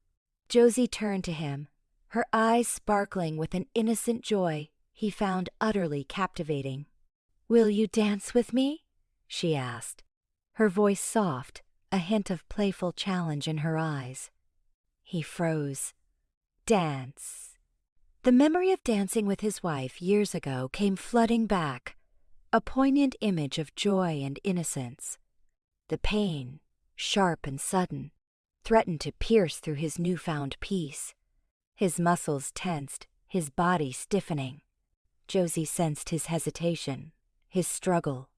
Josie turned to him, her eyes sparkling with an innocent joy he found utterly captivating. "Will you dance with me?" she asked, her voice soft, a hint of playful challenge in her eyes. He froze. Dance. The memory of dancing with his wife years ago came flooding back, a poignant image of joy and innocence. The pain, sharp and sudden, threatened to pierce through his newfound peace. His muscles tensed, his body stiffening. Josie sensed his hesitation, his struggle.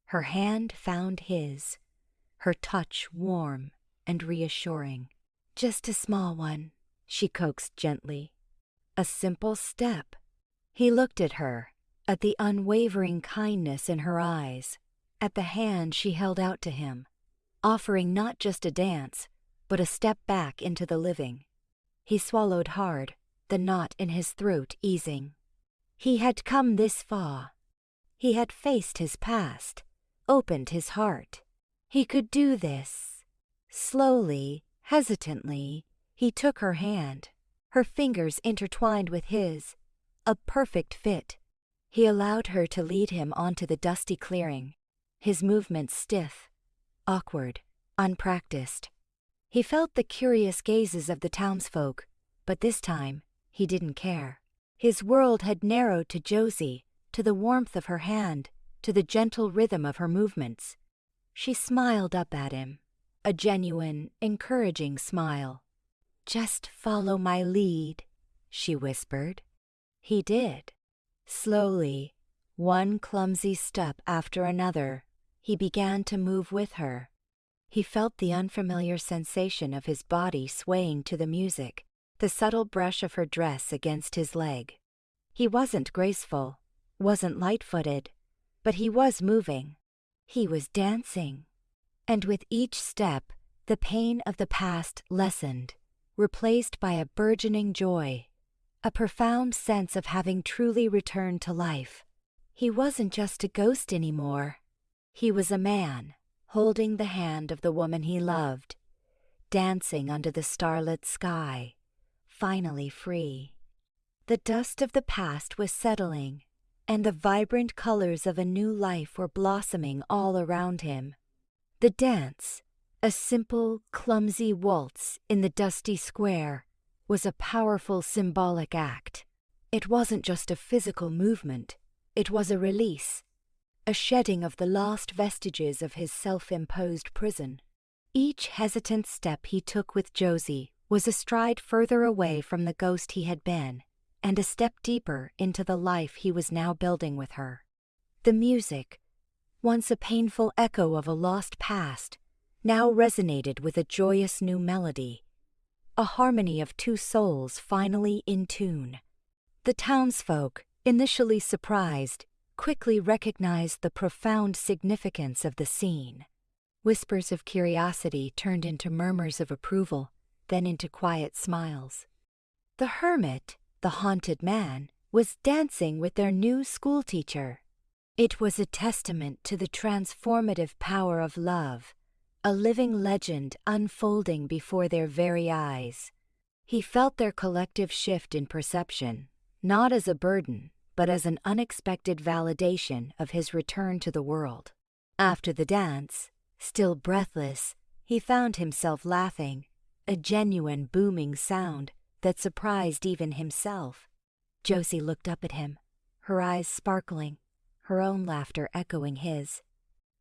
Her hand found his, her touch warm and reassuring. "Just a small one," she coaxed gently. "A simple step." He looked at her, at the unwavering kindness in her eyes, at the hand she held out to him, offering not just a dance, but a step back into the living. He swallowed hard, the knot in his throat easing. He had come this far. He had faced his past, opened his heart. He could do this. Slowly, hesitantly, he took her hand, her fingers intertwined with his, a perfect fit. He allowed her to lead him onto the dusty clearing, his movements stiff, awkward, unpracticed. He felt the curious gazes of the townsfolk, but this time he didn't care. His world had narrowed to Josie, to the warmth of her hand, to the gentle rhythm of her movements. She smiled up at him, a genuine, encouraging smile. "Just follow my lead," she whispered. He did. Slowly, one clumsy step after another, he began to move with her. He felt the unfamiliar sensation of his body swaying to the music, the subtle brush of her dress against his leg. He wasn't graceful, wasn't light-footed, but he was moving. He was dancing. And with each step, the pain of the past lessened, replaced by a burgeoning joy, a profound sense of having truly returned to life. He wasn't just a ghost anymore. He was a man, holding the hand of the woman he loved, dancing under the starlit sky, finally free. The dust of the past was settling, and the vibrant colors of a new life were blossoming all around him. The dance, a simple, clumsy waltz in the dusty square, was a powerful symbolic act. It wasn't just a physical movement, it was a release, a shedding of the last vestiges of his self-imposed prison. Each hesitant step he took with Josie was a stride further away from the ghost he had been, and a step deeper into the life he was now building with her. The music, once a painful echo of a lost past, now resonated with a joyous new melody, a harmony of two souls finally in tune. The townsfolk, initially surprised, quickly recognized the profound significance of the scene. Whispers of curiosity turned into murmurs of approval, then into quiet smiles. The hermit, the haunted man, was dancing with their new schoolteacher. It was a testament to the transformative power of love, a living legend unfolding before their very eyes. He felt their collective shift in perception, not as a burden, but as an unexpected validation of his return to the world. After the dance, still breathless, he found himself laughing, a genuine booming sound that surprised even himself. Josie looked up at him, her eyes sparkling, her own laughter echoing his.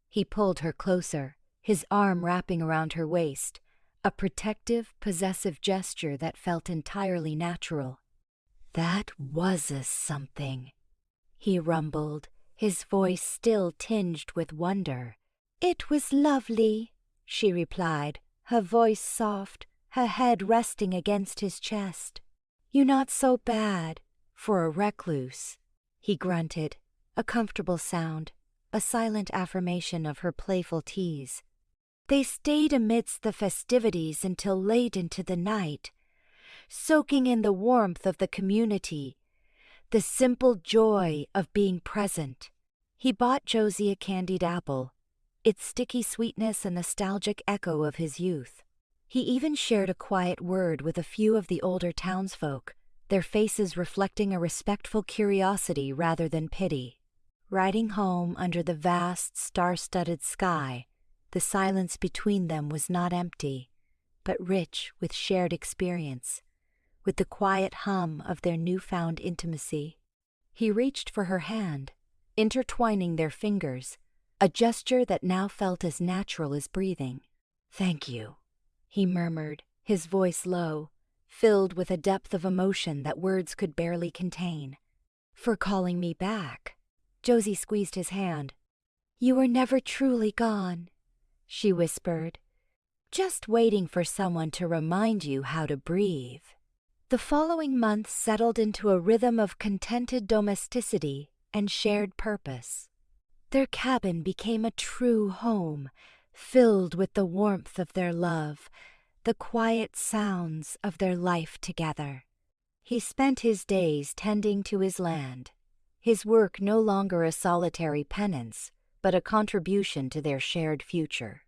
He pulled her closer, his arm wrapping around her waist, a protective, possessive gesture that felt entirely natural. "That was a something," he rumbled, his voice still tinged with wonder. "It was lovely," she replied, her voice soft, her head resting against his chest. "You're not so bad for a recluse," he grunted, a comfortable sound, a silent affirmation of her playful tease. They stayed amidst the festivities until late into the night, soaking in the warmth of the community, the simple joy of being present. He bought Josie a candied apple, its sticky sweetness a nostalgic echo of his youth. He even shared a quiet word with a few of the older townsfolk, their faces reflecting a respectful curiosity rather than pity. Riding home under the vast, star-studded sky, the silence between them was not empty, but rich with shared experience, with the quiet hum of their newfound intimacy. He reached for her hand, intertwining their fingers, a gesture that now felt as natural as breathing. "Thank you," he murmured, his voice low, filled with a depth of emotion that words could barely contain. "For calling me back." Josie squeezed his hand. "You were never truly gone," she whispered, "just waiting for someone to remind you how to breathe." The following months settled into a rhythm of contented domesticity and shared purpose. Their cabin became a true home, filled with the warmth of their love, the quiet sounds of their life together. He spent his days tending to his land, his work no longer a solitary penance, but a contribution to their shared future.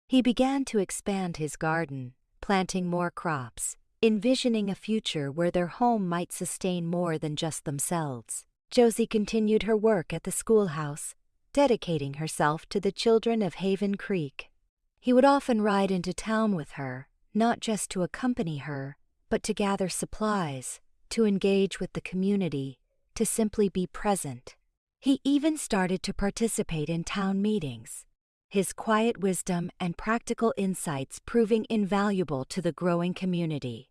He began to expand his garden, planting more crops, envisioning a future where their home might sustain more than just themselves. Josie continued her work at the schoolhouse, dedicating herself to the children of Haven Creek. He would often ride into town with her, not just to accompany her, but to gather supplies, to engage with the community, to simply be present. He even started to participate in town meetings, his quiet wisdom and practical insights proving invaluable to the growing community.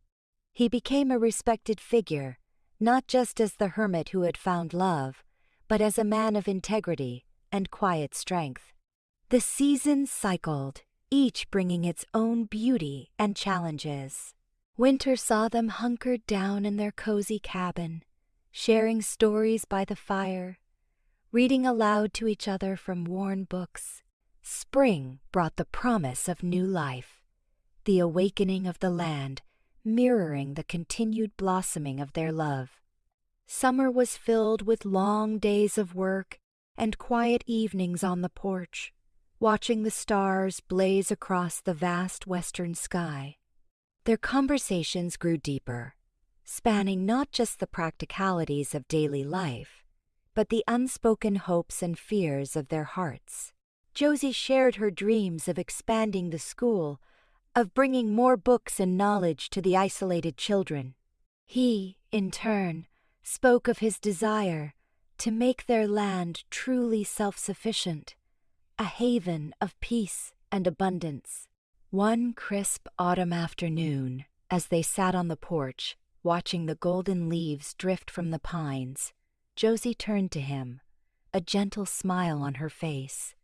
He became a respected figure, not just as the hermit who had found love, but as a man of integrity and quiet strength. The seasons cycled, each bringing its own beauty and challenges. Winter saw them hunkered down in their cozy cabin, sharing stories by the fire, reading aloud to each other from worn books. Spring brought the promise of new life, the awakening of the land, mirroring the continued blossoming of their love. Summer was filled with long days of work and quiet evenings on the porch, watching the stars blaze across the vast western sky. Their conversations grew deeper, spanning not just the practicalities of daily life, but the unspoken hopes and fears of their hearts. Josie shared her dreams of expanding the school, of bringing more books and knowledge to the isolated children. He, in turn, spoke of his desire to make their land truly self-sufficient, a haven of peace and abundance. One crisp autumn afternoon, as they sat on the porch, watching the golden leaves drift from the pines, Josie turned to him, a gentle smile on her face.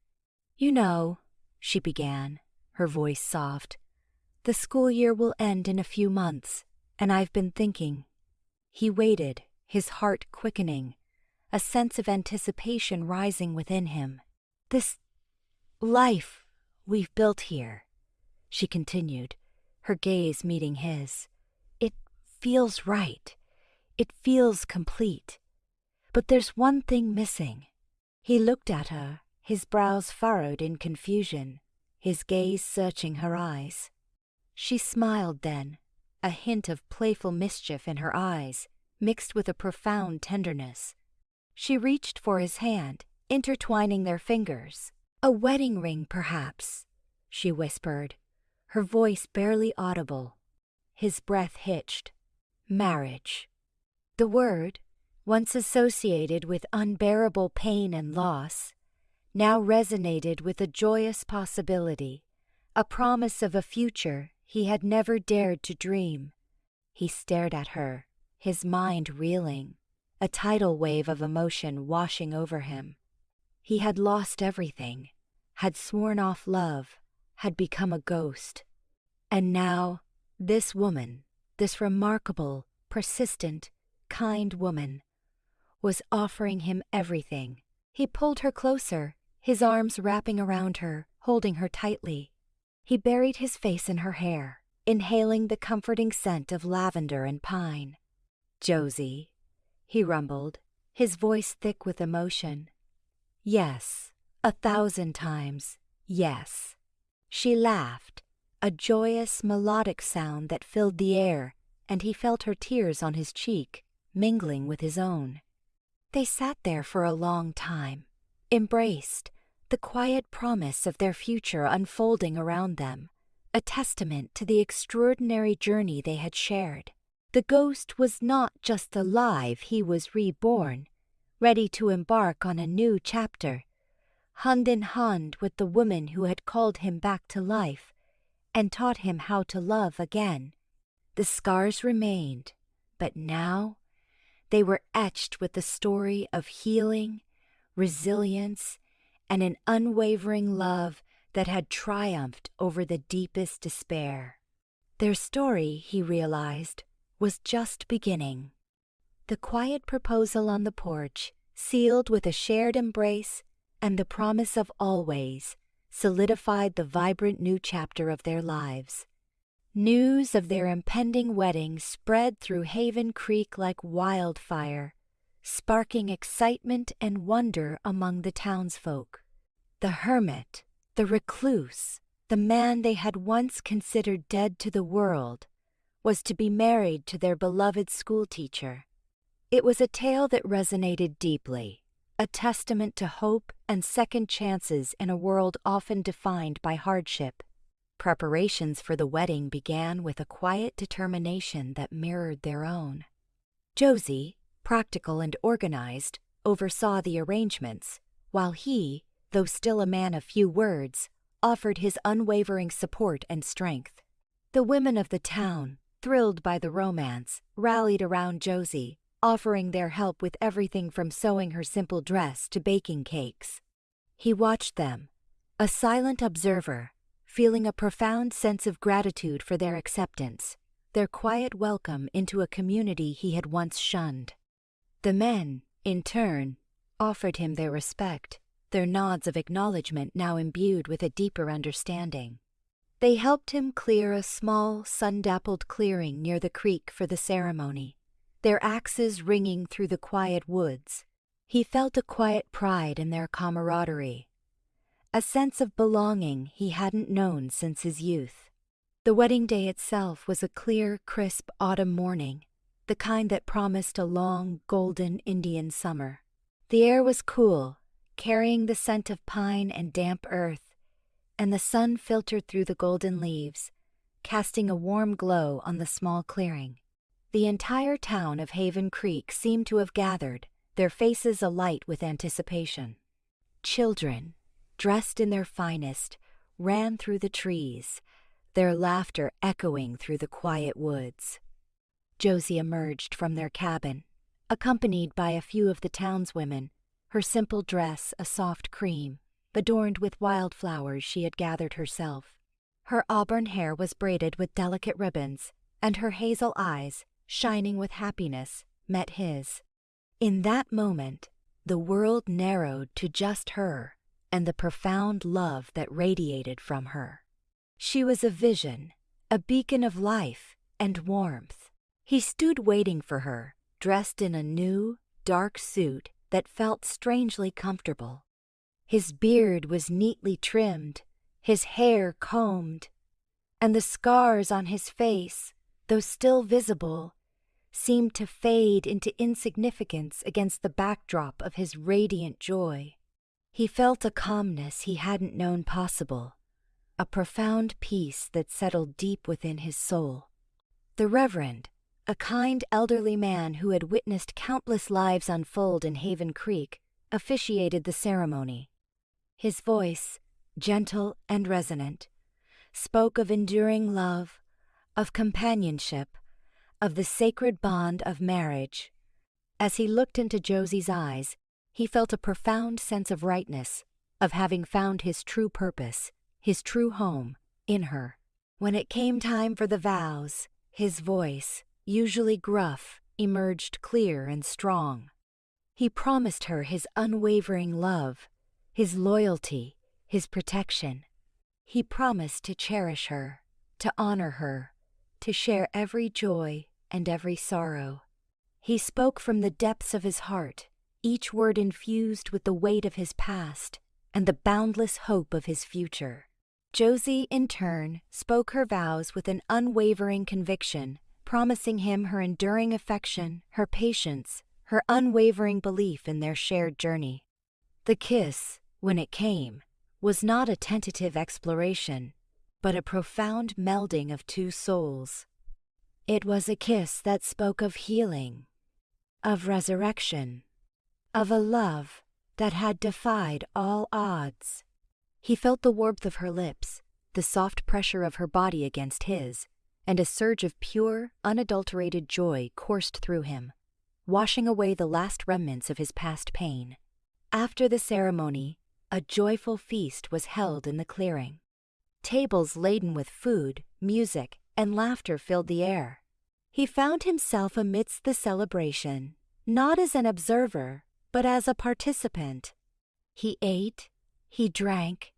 "You know," she began, her voice soft, "the school year will end in a few months, and I've been thinking." He waited, his heart quickening, a sense of anticipation rising within him. "This life we've built here," she continued, her gaze meeting his. "It feels right. It feels complete. But there's one thing missing." He looked at her, his brows furrowed in confusion, his gaze searching her eyes. She smiled then, a hint of playful mischief in her eyes, mixed with a profound tenderness. She reached for his hand, intertwining their fingers. "A wedding ring, perhaps," she whispered, her voice barely audible. His breath hitched. Marriage. The word, once associated with unbearable pain and loss, now resonated with a joyous possibility, a promise of a future he had never dared to dream. He stared at her, his mind reeling, a tidal wave of emotion washing over him. He had lost everything, had sworn off love, had become a ghost. And now, this woman, this remarkable, persistent, kind woman, was offering him everything. He pulled her closer, his arms wrapping around her, holding her tightly. He buried his face in her hair, inhaling the comforting scent of lavender and pine. "Josie," he rumbled, his voice thick with emotion. "Yes, 1,000 times, yes." She laughed, a joyous, melodic sound that filled the air, and he felt her tears on his cheek, mingling with his own. They sat there for a long time, embraced, the quiet promise of their future unfolding around them, a testament to the extraordinary journey they had shared. The ghost was not just alive, he was reborn, ready to embark on a new chapter, hand in hand with the woman who had called him back to life and taught him how to love again. The scars remained, but now they were etched with the story of healing, resilience, and an unwavering love that had triumphed over the deepest despair. Their story, he realized, was just beginning. The quiet proposal on the porch, sealed with a shared embrace and the promise of always, solidified the vibrant new chapter of their lives. News of their impending wedding spread through Haven Creek like wildfire, sparking excitement and wonder among the townsfolk. The hermit, the recluse, the man they had once considered dead to the world, was to be married to their beloved schoolteacher. It was a tale that resonated deeply, a testament to hope and second chances in a world often defined by hardship. Preparations for the wedding began with a quiet determination that mirrored their own. Josie, practical and organized, oversaw the arrangements, while he, though still a man of few words, offered his unwavering support and strength. The women of the town, thrilled by the romance, rallied around Josie, offering their help with everything from sewing her simple dress to baking cakes. He watched them, a silent observer, feeling a profound sense of gratitude for their acceptance, their quiet welcome into a community he had once shunned. The men, in turn, offered him their respect, their nods of acknowledgement now imbued with a deeper understanding. They helped him clear a small, sun-dappled clearing near the creek for the ceremony, their axes ringing through the quiet woods. He felt a quiet pride in their camaraderie, a sense of belonging he hadn't known since his youth. The wedding day itself was a clear, crisp autumn morning, the kind that promised a long, golden Indian summer. The air was cool, carrying the scent of pine and damp earth, and the sun filtered through the golden leaves, casting a warm glow on the small clearing. The entire town of Haven Creek seemed to have gathered, their faces alight with anticipation. Children, dressed in their finest, ran through the trees, their laughter echoing through the quiet woods. Josie emerged from their cabin, accompanied by a few of the townswomen, her simple dress a soft cream, adorned with wildflowers she had gathered herself. Her auburn hair was braided with delicate ribbons, and her hazel eyes, shining with happiness, met his. In that moment, the world narrowed to just her and the profound love that radiated from her. She was a vision, a beacon of life and warmth. He stood waiting for her, dressed in a new, dark suit that felt strangely comfortable. His beard was neatly trimmed, his hair combed, and the scars on his face, though still visible, seemed to fade into insignificance against the backdrop of his radiant joy. He felt a calmness he hadn't known possible, a profound peace that settled deep within his soul. The Reverend, a kind elderly man who had witnessed countless lives unfold in Haven Creek, officiated the ceremony. His voice, gentle and resonant, spoke of enduring love, of companionship, of the sacred bond of marriage. As he looked into Josie's eyes, he felt a profound sense of rightness, of having found his true purpose, his true home, in her. When it came time for the vows, his voice, usually gruff, emerged clear and strong. He promised her his unwavering love, his loyalty, his protection. He promised to cherish her, to honor her, to share every joy and every sorrow. He spoke from the depths of his heart, each word infused with the weight of his past and the boundless hope of his future. Josie, in turn, spoke her vows with an unwavering conviction, promising him her enduring affection, her patience, her unwavering belief in their shared journey. The kiss, when it came, was not a tentative exploration, but a profound melding of two souls. It was a kiss that spoke of healing, of resurrection, of a love that had defied all odds. He felt the warmth of her lips, the soft pressure of her body against his, and a surge of pure, unadulterated joy coursed through him, washing away the last remnants of his past pain. After the ceremony, a joyful feast was held in the clearing. Tables laden with food, music, and laughter filled the air. He found himself amidst the celebration, not as an observer, but as a participant. He ate, he drank,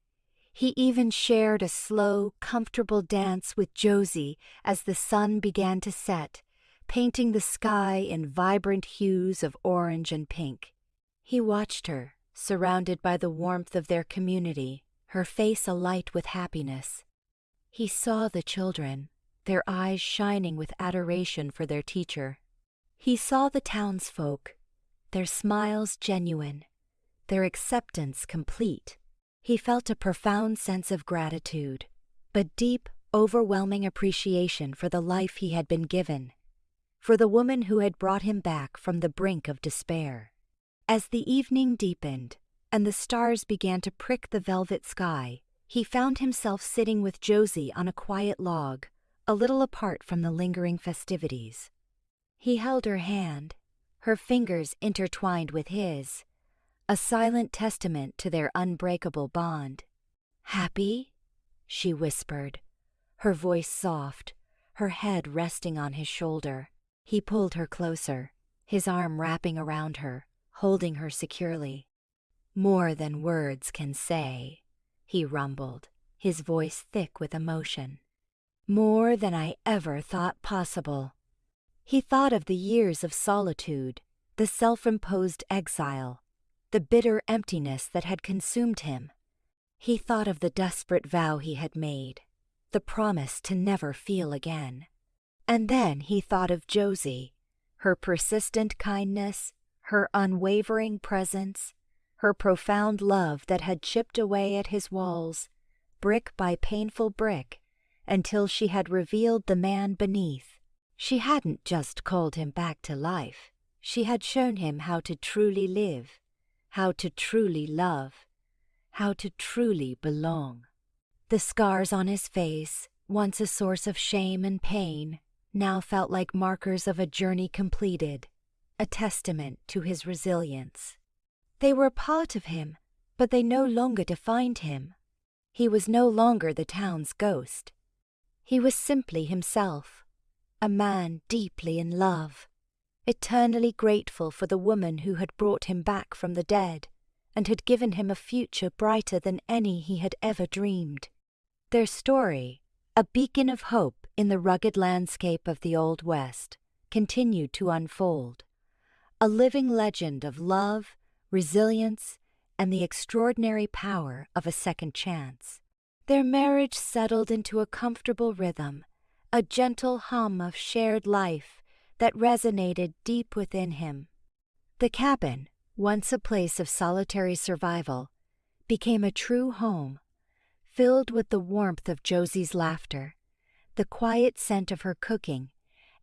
he even shared a slow, comfortable dance with Josie as the sun began to set, painting the sky in vibrant hues of orange and pink. He watched her, surrounded by the warmth of their community, her face alight with happiness. He saw the children, their eyes shining with adoration for their teacher. He saw the townsfolk, their smiles genuine, their acceptance complete. He felt a profound sense of gratitude, but deep, overwhelming appreciation for the life he had been given, for the woman who had brought him back from the brink of despair. As the evening deepened and the stars began to prick the velvet sky, he found himself sitting with Josie on a quiet log, a little apart from the lingering festivities. He held her hand, her fingers intertwined with his, a silent testament to their unbreakable bond. "Happy?" she whispered, her voice soft, her head resting on his shoulder. He pulled her closer, his arm wrapping around her, holding her securely. "More than words can say," he rumbled, his voice thick with emotion. "More than I ever thought possible." He thought of the years of solitude, the self-imposed exile, the bitter emptiness that had consumed him. He thought of the desperate vow he had made, the promise to never feel again. And then he thought of Josie, her persistent kindness, her unwavering presence, her profound love that had chipped away at his walls, brick by painful brick, until she had revealed the man beneath. She hadn't just called him back to life. She had shown him how to truly live, how to truly love, how to truly belong. The scars on his face, once a source of shame and pain, now felt like markers of a journey completed, a testament to his resilience. They were a part of him, but they no longer defined him. He was no longer the town's ghost. He was simply himself, a man deeply in love, eternally grateful for the woman who had brought him back from the dead and had given him a future brighter than any he had ever dreamed. Their story, a beacon of hope in the rugged landscape of the Old West, continued to unfold, a living legend of love, resilience, and the extraordinary power of a second chance. Their marriage settled into a comfortable rhythm, a gentle hum of shared life that resonated deep within him. The cabin, once a place of solitary survival, became a true home, filled with the warmth of Josie's laughter, the quiet scent of her cooking,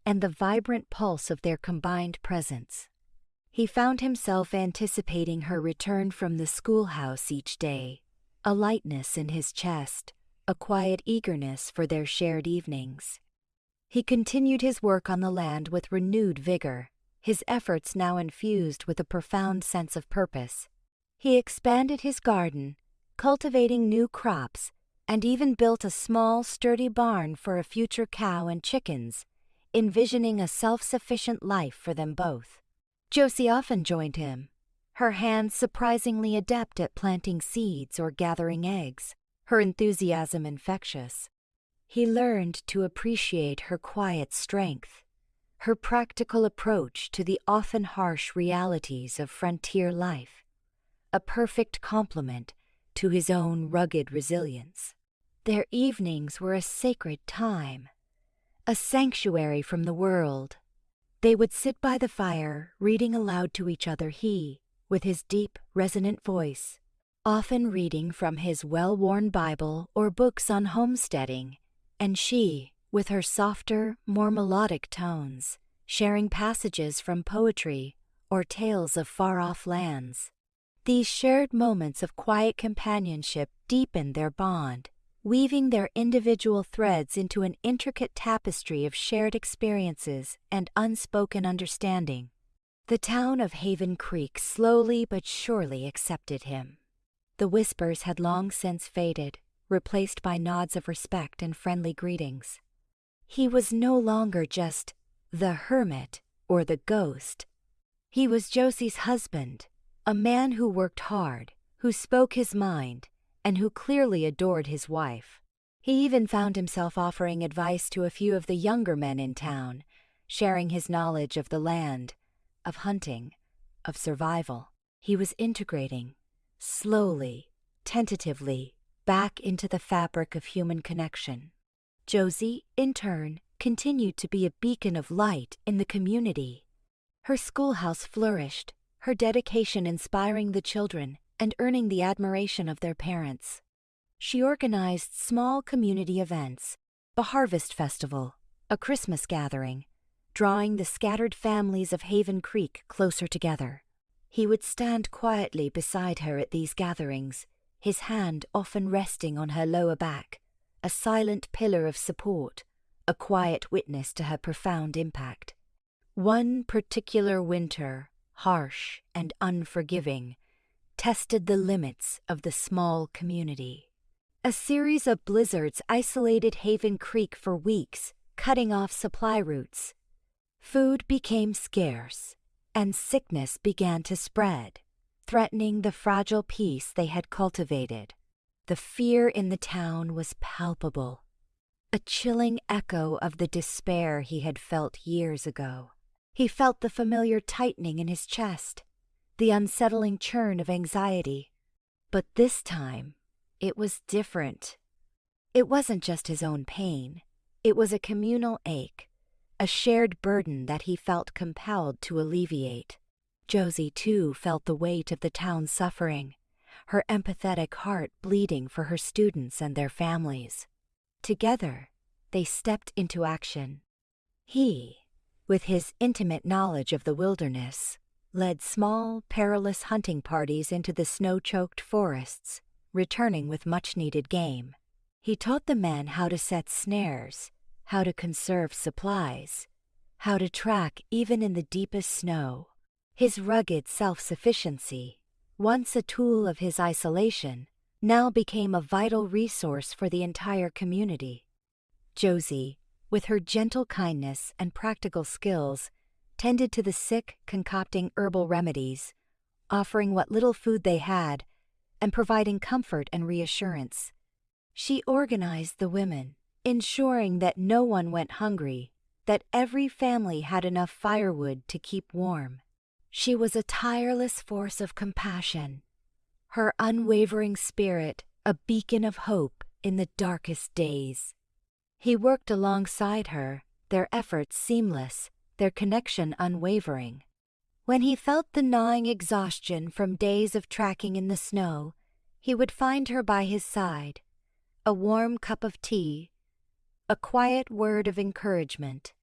and the vibrant pulse of their combined presence. He found himself anticipating her return from the schoolhouse each day, a lightness in his chest, a quiet eagerness for their shared evenings. He continued his work on the land with renewed vigor, his efforts now infused with a profound sense of purpose. He expanded his garden, cultivating new crops, and even built a small, sturdy barn for a future cow and chickens, envisioning a self-sufficient life for them both. Josie often joined him, her hands surprisingly adept at planting seeds or gathering eggs, her enthusiasm infectious. He learned to appreciate her quiet strength, her practical approach to the often harsh realities of frontier life, a perfect complement to his own rugged resilience. Their evenings were a sacred time, a sanctuary from the world. They would sit by the fire, reading aloud to each other, he, with his deep, resonant voice, often reading from his well-worn Bible or books on homesteading, and she, with her softer, more melodic tones, sharing passages from poetry or tales of far-off lands. These shared moments of quiet companionship deepened their bond, weaving their individual threads into an intricate tapestry of shared experiences and unspoken understanding. The town of Haven Creek slowly but surely accepted him. The whispers had long since faded, replaced by nods of respect and friendly greetings. He was no longer just the hermit or the ghost. He was Josie's husband, a man who worked hard, who spoke his mind, and who clearly adored his wife. He even found himself offering advice to a few of the younger men in town, sharing his knowledge of the land, of hunting, of survival. He was integrating, slowly, tentatively, back into the fabric of human connection. Josie, in turn, continued to be a beacon of light in the community. Her schoolhouse flourished, her dedication inspiring the children and earning the admiration of their parents. She organized small community events, a harvest festival, a Christmas gathering, drawing the scattered families of Haven Creek closer together. He would stand quietly beside her at these gatherings, his hand often resting on her lower back, a silent pillar of support, a quiet witness to her profound impact. One particular winter, harsh and unforgiving, tested the limits of the small community. A series of blizzards isolated Haven Creek for weeks, cutting off supply routes. Food became scarce, and sickness began to spread, threatening the fragile peace they had cultivated. The fear in the town was palpable, a chilling echo of the despair he had felt years ago. He felt the familiar tightening in his chest, the unsettling churn of anxiety. But this time, it was different. It wasn't just his own pain. It was a communal ache, a shared burden that he felt compelled to alleviate. Josie, too, felt the weight of the town's suffering, her empathetic heart bleeding for her students and their families. Together, they stepped into action. He, with his intimate knowledge of the wilderness, led small, perilous hunting parties into the snow-choked forests, returning with much-needed game. He taught the men how to set snares, how to conserve supplies, how to track even in the deepest snow. His rugged self-sufficiency, once a tool of his isolation, now became a vital resource for the entire community. Josie, with her gentle kindness and practical skills, tended to the sick, concocting herbal remedies, offering what little food they had, and providing comfort and reassurance. She organized the women, ensuring that no one went hungry, that every family had enough firewood to keep warm. She was a tireless force of compassion, her unwavering spirit a beacon of hope in the darkest days. He worked alongside her, their efforts seamless, their connection unwavering. When he felt the gnawing exhaustion from days of tracking in the snow, he would find her by his side, a warm cup of tea, a quiet word of encouragement.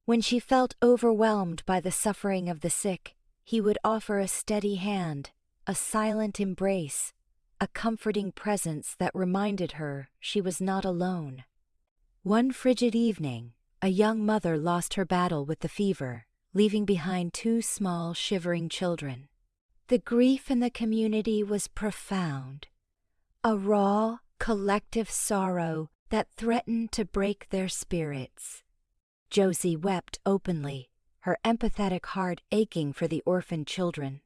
When she felt overwhelmed by the suffering of the sick, he would offer a steady hand, a silent embrace, a comforting presence that reminded her she was not alone. One frigid evening, a young mother lost her battle with the fever, leaving behind two small, shivering children. The grief in the community was profound, a raw, collective sorrow that threatened to break their spirits. Josie wept openly, her empathetic heart aching for the orphaned children.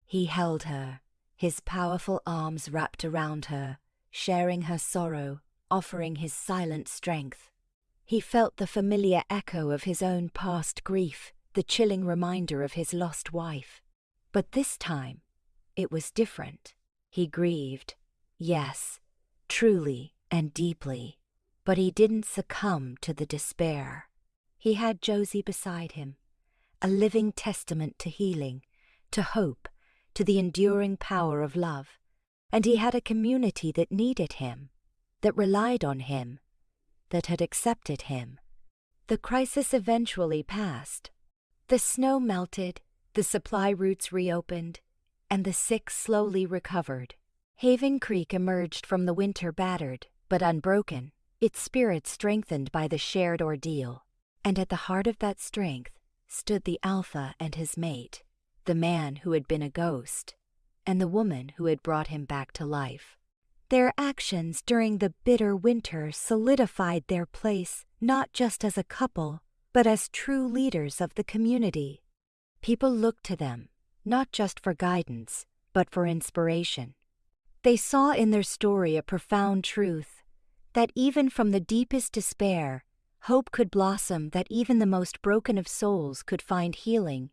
He held her, his powerful arms wrapped around her, sharing her sorrow, offering his silent strength. He felt the familiar echo of his own past grief, the chilling reminder of his lost wife. But this time, it was different. He grieved, yes, truly and deeply, but he didn't succumb to the despair. He had Josie beside him, a living testament to healing, to hope, to the enduring power of love. And he had a community that needed him, that relied on him, that had accepted him. The crisis eventually passed. The snow melted, the supply routes reopened, and the sick slowly recovered. Haven Creek emerged from the winter battered, but unbroken, its spirit strengthened by the shared ordeal. And at the heart of that strength stood the alpha and his mate, the man who had been a ghost, and the woman who had brought him back to life. Their actions during the bitter winter solidified their place not just as a couple, but as true leaders of the community. People looked to them, not just for guidance, but for inspiration. They saw in their story a profound truth, that even from the deepest despair, hope could blossom, that even the most broken of souls could find healing,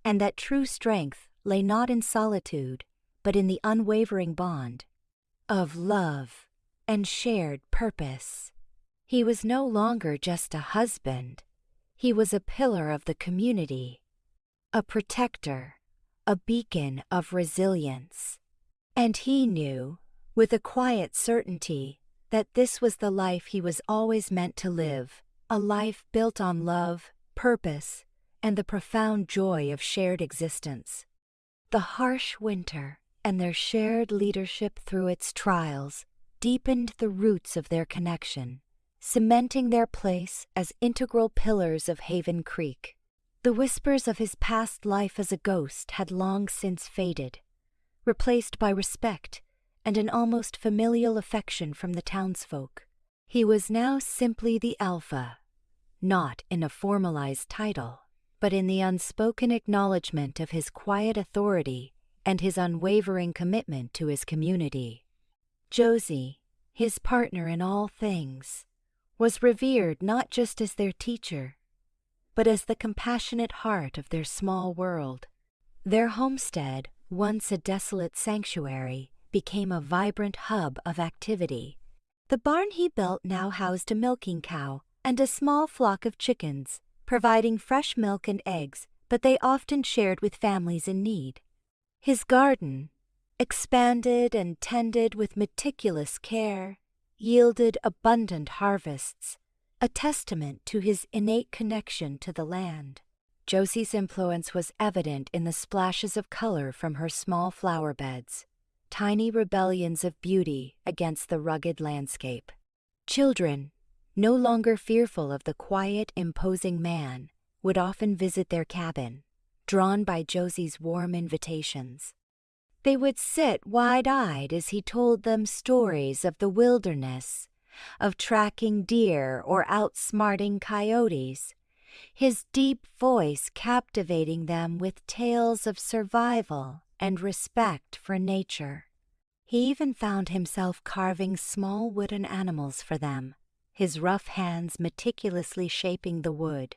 and that true strength lay not in solitude, but in the unwavering bond of love and shared purpose. He was no longer just a husband. He was a pillar of the community, a protector, a beacon of resilience. And he knew, with a quiet certainty, that this was the life he was always meant to live, a life built on love, purpose, and the profound joy of shared existence. The harsh winter and their shared leadership through its trials deepened the roots of their connection, cementing their place as integral pillars of Haven Creek. The whispers of his past life as a ghost had long since faded, replaced by respect and an almost familial affection from the townsfolk. He was now simply the alpha, not in a formalized title, but in the unspoken acknowledgement of his quiet authority and his unwavering commitment to his community. Josie, his partner in all things, was revered not just as their teacher, but as the compassionate heart of their small world. Their homestead, once a desolate sanctuary, became a vibrant hub of activity. The barn he built now housed a milking cow and a small flock of chickens, providing fresh milk and eggs, but they often shared with families in need. His garden, expanded and tended with meticulous care, yielded abundant harvests, a testament to his innate connection to the land. Josie's influence was evident in the splashes of color from her small flower beds, tiny rebellions of beauty against the rugged landscape. Children, no longer fearful of the quiet, imposing man, would often visit their cabin, drawn by Josie's warm invitations. They would sit wide-eyed as he told them stories of the wilderness, of tracking deer or outsmarting coyotes, his deep voice captivating them with tales of survival and respect for nature. He even found himself carving small wooden animals for them, his rough hands meticulously shaping the wood,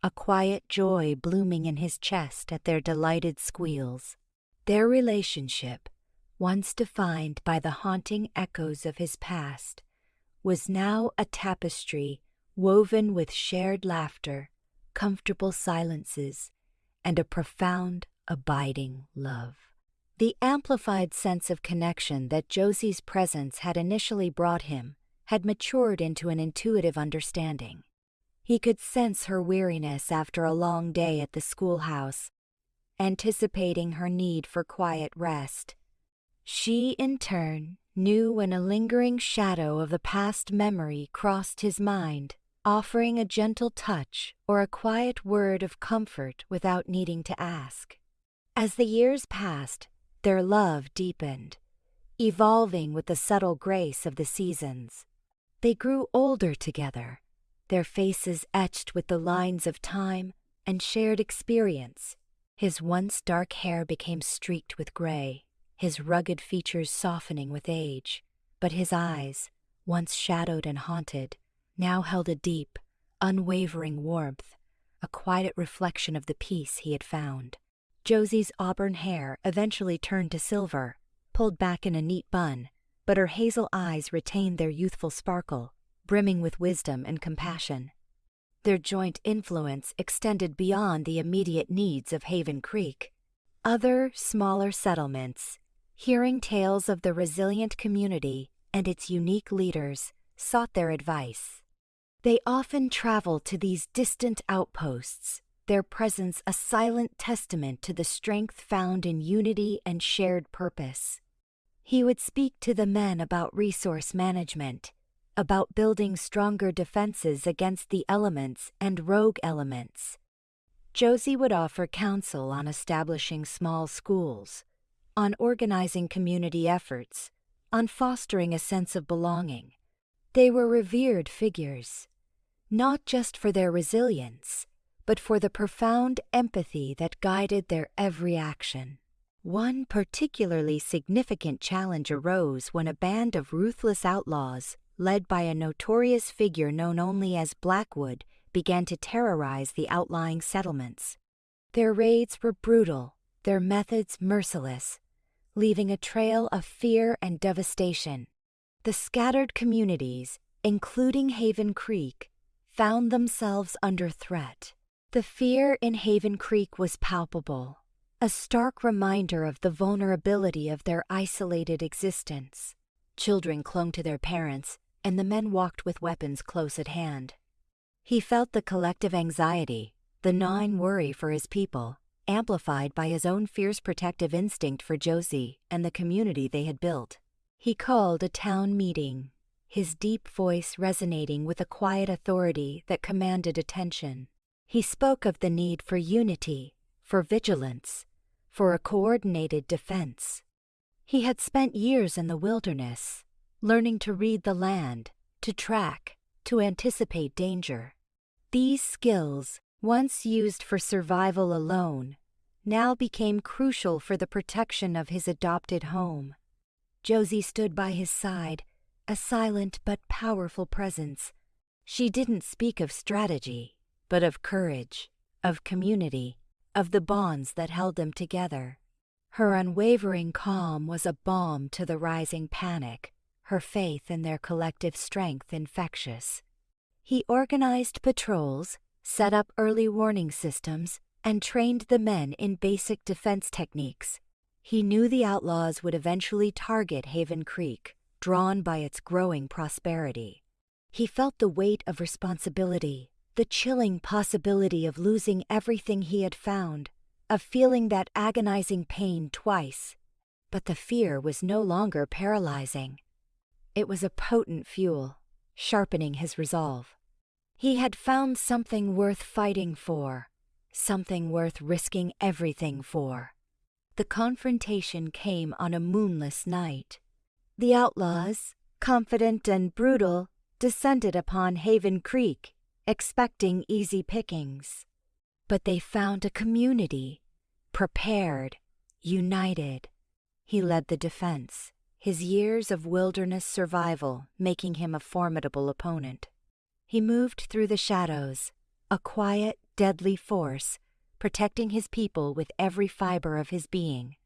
a quiet joy blooming in his chest at their delighted squeals. Their relationship, once defined by the haunting echoes of his past, was now a tapestry woven with shared laughter, comfortable silences, and a profound, abiding love. The amplified sense of connection that Josie's presence had initially brought him had matured into an intuitive understanding. He could sense her weariness after a long day at the schoolhouse, anticipating her need for quiet rest. She, in turn, knew when a lingering shadow of the past memory crossed his mind, offering a gentle touch or a quiet word of comfort without needing to ask. As the years passed, their love deepened, evolving with the subtle grace of the seasons. They grew older together, their faces etched with the lines of time and shared experience. His once dark hair became streaked with gray, his rugged features softening with age, but his eyes, once shadowed and haunted, now held a deep, unwavering warmth, a quiet reflection of the peace he had found. Josie's auburn hair eventually turned to silver, pulled back in a neat bun, but her hazel eyes retained their youthful sparkle, brimming with wisdom and compassion. Their joint influence extended beyond the immediate needs of Haven Creek. Other, smaller settlements, hearing tales of the resilient community and its unique leaders, sought their advice. They often traveled to these distant outposts, their presence a silent testament to the strength found in unity and shared purpose. He would speak to the men about resource management, about building stronger defenses against the elements and rogue elements. Josie would offer counsel on establishing small schools, on organizing community efforts, on fostering a sense of belonging. They were revered figures, not just for their resilience, but for the profound empathy that guided their every action. One particularly significant challenge arose when a band of ruthless outlaws, led by a notorious figure known only as Blackwood, began to terrorize the outlying settlements. Their raids were brutal, their methods merciless, leaving a trail of fear and devastation. The scattered communities, including Haven Creek, found themselves under threat. The fear in Haven Creek was palpable, a stark reminder of the vulnerability of their isolated existence. Children clung to their parents, and the men walked with weapons close at hand. He felt the collective anxiety, the gnawing worry for his people, amplified by his own fierce protective instinct for Josie and the community they had built. He called a town meeting, his deep voice resonating with a quiet authority that commanded attention. He spoke of the need for unity, for vigilance, for a coordinated defense. He had spent years in the wilderness, learning to read the land, to track, to anticipate danger. These skills, once used for survival alone, now became crucial for the protection of his adopted home. Josie stood by his side, a silent but powerful presence. She didn't speak of strategy, but of courage, of community, of the bonds that held them together. Her unwavering calm was a balm to the rising panic, her faith in their collective strength infectious. He organized patrols, set up early warning systems, and trained the men in basic defense techniques. He knew the outlaws would eventually target Haven Creek, drawn by its growing prosperity. He felt the weight of responsibility, the chilling possibility of losing everything he had found, of feeling that agonizing pain twice. But the fear was no longer paralyzing. It was a potent fuel, sharpening his resolve. He had found something worth fighting for, something worth risking everything for. The confrontation came on a moonless night. The outlaws, confident and brutal, descended upon Haven Creek, expecting easy pickings. But they found a community, prepared, united. He led the defense, his years of wilderness survival making him a formidable opponent. He moved through the shadows, a quiet, deadly force, protecting his people with every fiber of his being.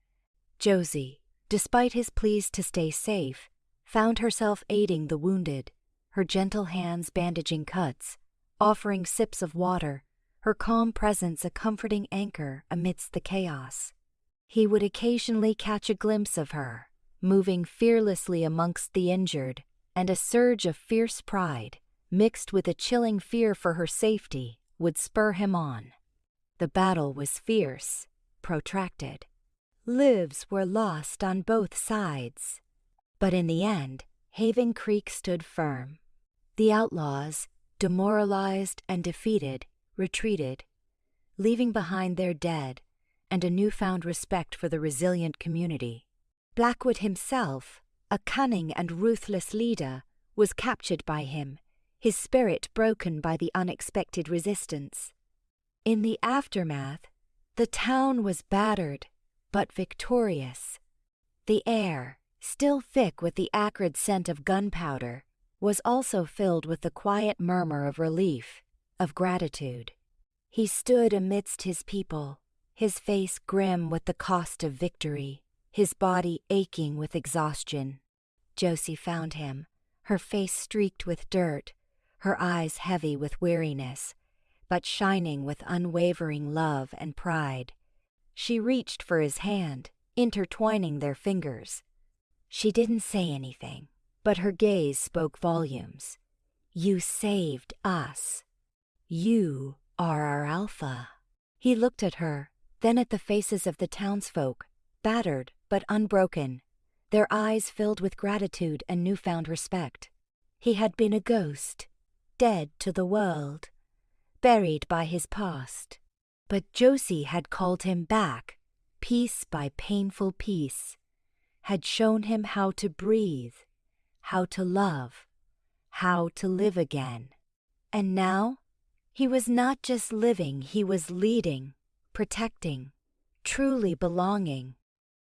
Josie, despite his pleas to stay safe, found herself aiding the wounded, her gentle hands bandaging cuts, offering sips of water, her calm presence a comforting anchor amidst the chaos. He would occasionally catch a glimpse of her, moving fearlessly amongst the injured, and a surge of fierce pride, mixed with a chilling fear for her safety, would spur him on. The battle was fierce, protracted. Lives were lost on both sides. But in the end, Haven Creek stood firm. The outlaws, demoralized and defeated, retreated, leaving behind their dead and a newfound respect for the resilient community. Blackwood himself, a cunning and ruthless leader, was captured by him, his spirit broken by the unexpected resistance. In the aftermath, the town was battered, but victorious. The air, still thick with the acrid scent of gunpowder, was also filled with the quiet murmur of relief, of gratitude. He stood amidst his people, his face grim with the cost of victory, his body aching with exhaustion. Josie found him, her face streaked with dirt, her eyes heavy with weariness, but shining with unwavering love and pride. She reached for his hand, intertwining their fingers. She didn't say anything, but her gaze spoke volumes. "You saved us. You are our alpha." He looked at her, then at the faces of the townsfolk, battered but unbroken, their eyes filled with gratitude and newfound respect. He had been a ghost, dead to the world, buried by his past. But Josie had called him back, piece by painful piece, had shown him how to breathe, how to love, how to live again. And now, he was not just living, he was leading, protecting, truly belonging.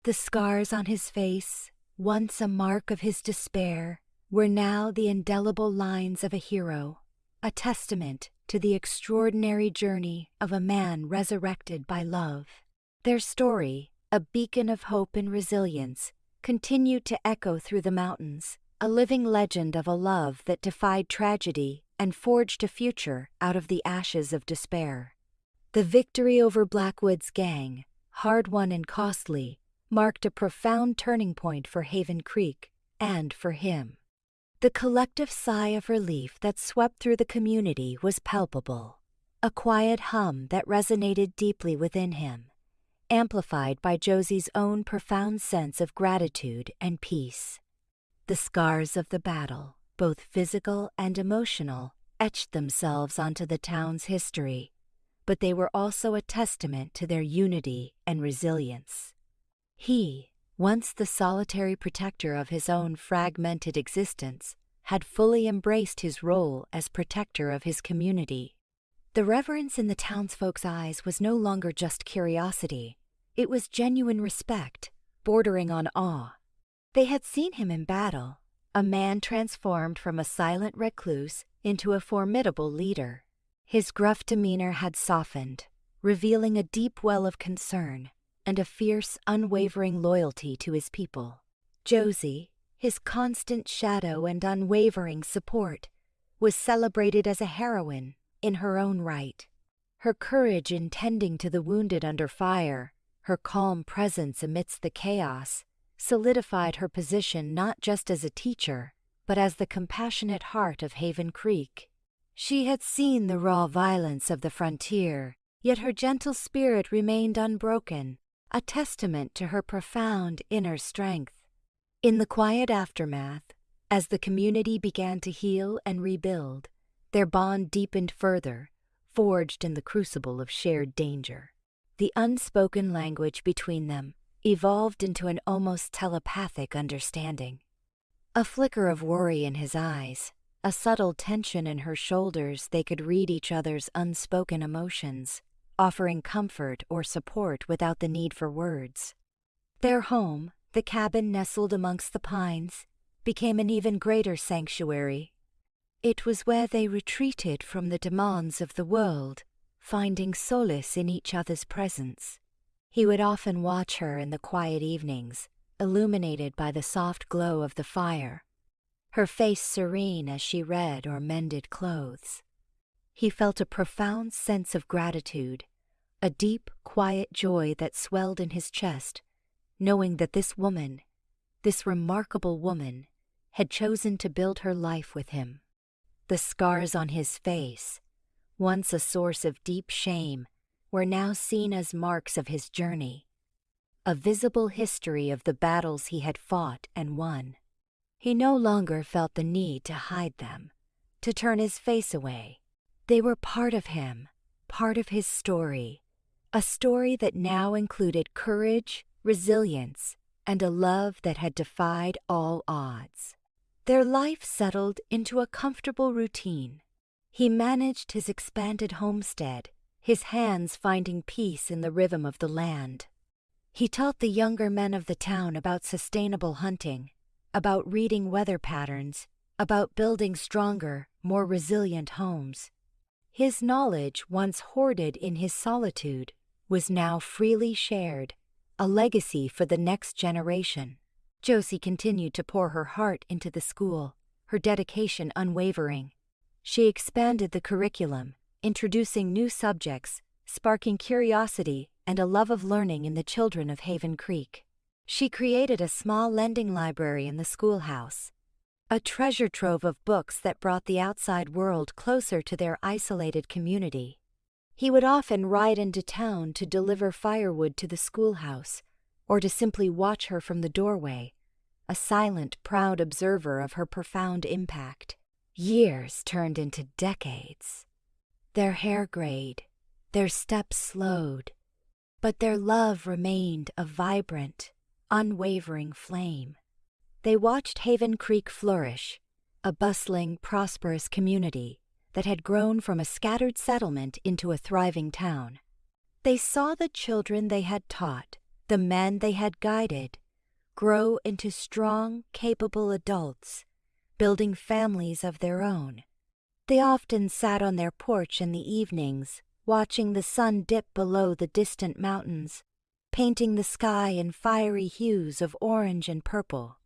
The scars on his face, once a mark of his despair, were now the indelible lines of a hero, a testament to the extraordinary journey of a man resurrected by love. Their story, a beacon of hope and resilience, continued to echo through the mountains, a living legend of a love that defied tragedy and forged a future out of the ashes of despair. The victory over Blackwood's gang, hard-won and costly, marked a profound turning point for Haven Creek and for him. The collective sigh of relief that swept through the community was palpable, a quiet hum that resonated deeply within him, amplified by Josie's own profound sense of gratitude and peace. The scars of the battle, both physical and emotional, etched themselves onto the town's history, but they were also a testament to their unity and resilience. He, once the solitary protector of his own fragmented existence, had fully embraced his role as protector of his community. The reverence in the townsfolk's eyes was no longer just curiosity. It was genuine respect, bordering on awe. They had seen him in battle, a man transformed from a silent recluse into a formidable leader. His gruff demeanor had softened, revealing a deep well of concern and a fierce, unwavering loyalty to his people. Josie, his constant shadow and unwavering support, was celebrated as a heroine in her own right. Her courage in tending to the wounded under fire, her calm presence amidst the chaos, solidified her position not just as a teacher, but as the compassionate heart of Haven Creek. She had seen the raw violence of the frontier, yet her gentle spirit remained unbroken, a testament to her profound inner strength. In the quiet aftermath, as the community began to heal and rebuild, their bond deepened further, forged in the crucible of shared danger. The unspoken language between them evolved into an almost telepathic understanding. A flicker of worry in his eyes, a subtle tension in her shoulders, they could read each other's unspoken emotions, offering comfort or support without the need for words. Their home, the cabin nestled amongst the pines, became an even greater sanctuary. It was where they retreated from the demands of the world, finding solace in each other's presence. He would often watch her in the quiet evenings, illuminated by the soft glow of the fire, her face serene as she read or mended clothes. He felt a profound sense of gratitude, a deep, quiet joy that swelled in his chest, knowing that this woman, this remarkable woman, had chosen to build her life with him. The scars on his face, once a source of deep shame, were now seen as marks of his journey, a visible history of the battles he had fought and won. He no longer felt the need to hide them, to turn his face away. They were part of him, part of his story, a story that now included courage, resilience, and a love that had defied all odds. Their life settled into a comfortable routine. He managed his expanded homestead, his hands finding peace in the rhythm of the land. He taught the younger men of the town about sustainable hunting, about reading weather patterns, about building stronger, more resilient homes. His knowledge, once hoarded in his solitude, was now freely shared, a legacy for the next generation. Josie continued to pour her heart into the school, her dedication unwavering. She expanded the curriculum, introducing new subjects, sparking curiosity and a love of learning in the children of Haven Creek. She created a small lending library in the schoolhouse, a treasure trove of books that brought the outside world closer to their isolated community. He would often ride into town to deliver firewood to the schoolhouse, or to simply watch her from the doorway, a silent, proud observer of her profound impact. Years turned into decades. Their hair grayed, their steps slowed, but their love remained a vibrant, unwavering flame. They watched Haven Creek flourish, a bustling, prosperous community that had grown from a scattered settlement into a thriving town. They saw the children they had taught, the men they had guided, grow into strong, capable adults, building families of their own. They often sat on their porch in the evenings, watching the sun dip below the distant mountains, painting the sky in fiery hues of orange and purple.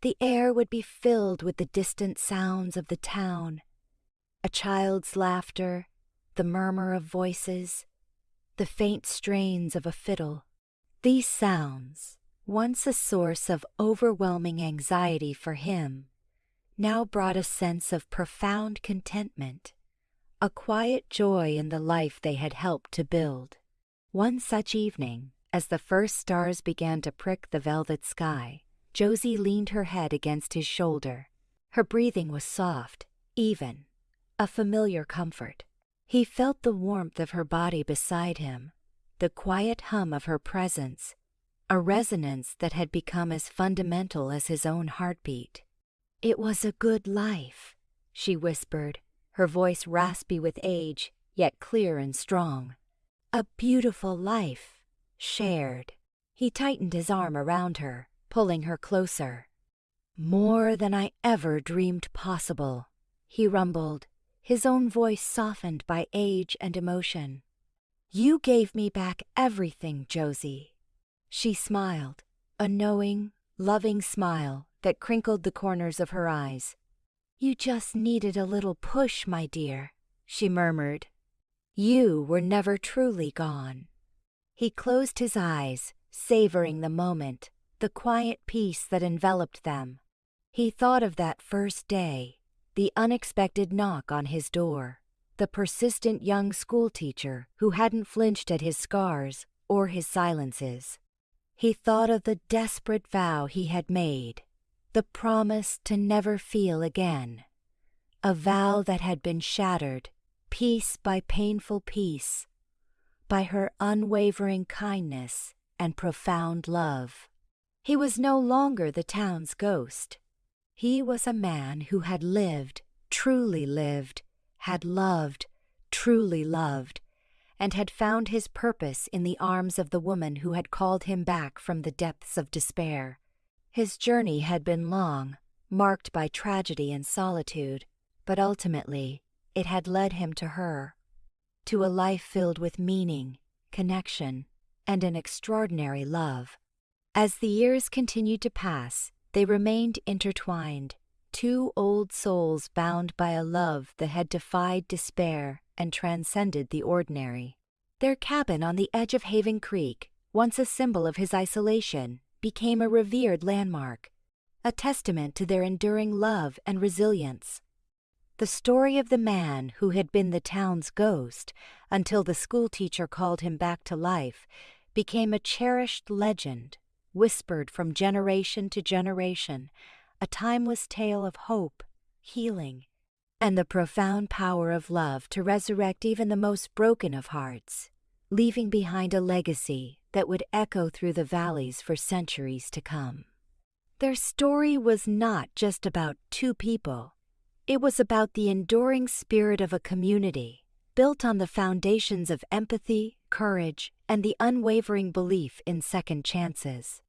The air would be filled with the distant sounds of the town, a child's laughter, the murmur of voices, the faint strains of a fiddle. These sounds, once a source of overwhelming anxiety for him, now brought a sense of profound contentment, a quiet joy in the life they had helped to build. One such evening, as the first stars began to prick the velvet sky, Josie leaned her head against his shoulder. Her breathing was soft, even, a familiar comfort. He felt the warmth of her body beside him, the quiet hum of her presence, a resonance that had become as fundamental as his own heartbeat. "It was a good life," she whispered, her voice raspy with age, yet clear and strong. A beautiful life, shared. He tightened his arm around her, pulling her closer. More than I ever dreamed possible, he rumbled, his own voice softened by age and emotion. You gave me back everything, Josie. She smiled, a knowing, loving smile that crinkled the corners of her eyes. You just needed a little push, my dear, she murmured. You were never truly gone. He closed his eyes, savoring the moment, the quiet peace that enveloped them. He thought of that first day, the unexpected knock on his door, the persistent young schoolteacher who hadn't flinched at his scars or his silences. He thought of the desperate vow he had made, the promise to never feel again, a vow that had been shattered, piece by painful piece, by her unwavering kindness and profound love. He was no longer the town's ghost. He was a man who had lived, truly lived, had loved, truly loved, and had found his purpose in the arms of the woman who had called him back from the depths of despair. His journey had been long, marked by tragedy and solitude, but ultimately it had led him to her, to a life filled with meaning, connection, and an extraordinary love. As the years continued to pass, they remained intertwined, two old souls bound by a love that had defied despair and transcended the ordinary. Their cabin on the edge of Haven Creek, once a symbol of his isolation, became a revered landmark, a testament to their enduring love and resilience. The story of the man who had been the town's ghost until the schoolteacher called him back to life became a cherished legend, whispered from generation to generation, a timeless tale of hope, healing, and the profound power of love to resurrect even the most broken of hearts, leaving behind a legacy that would echo through the valleys for centuries to come. Their story was not just about two people. It was about the enduring spirit of a community, built on the foundations of empathy, courage, and the unwavering belief in second chances.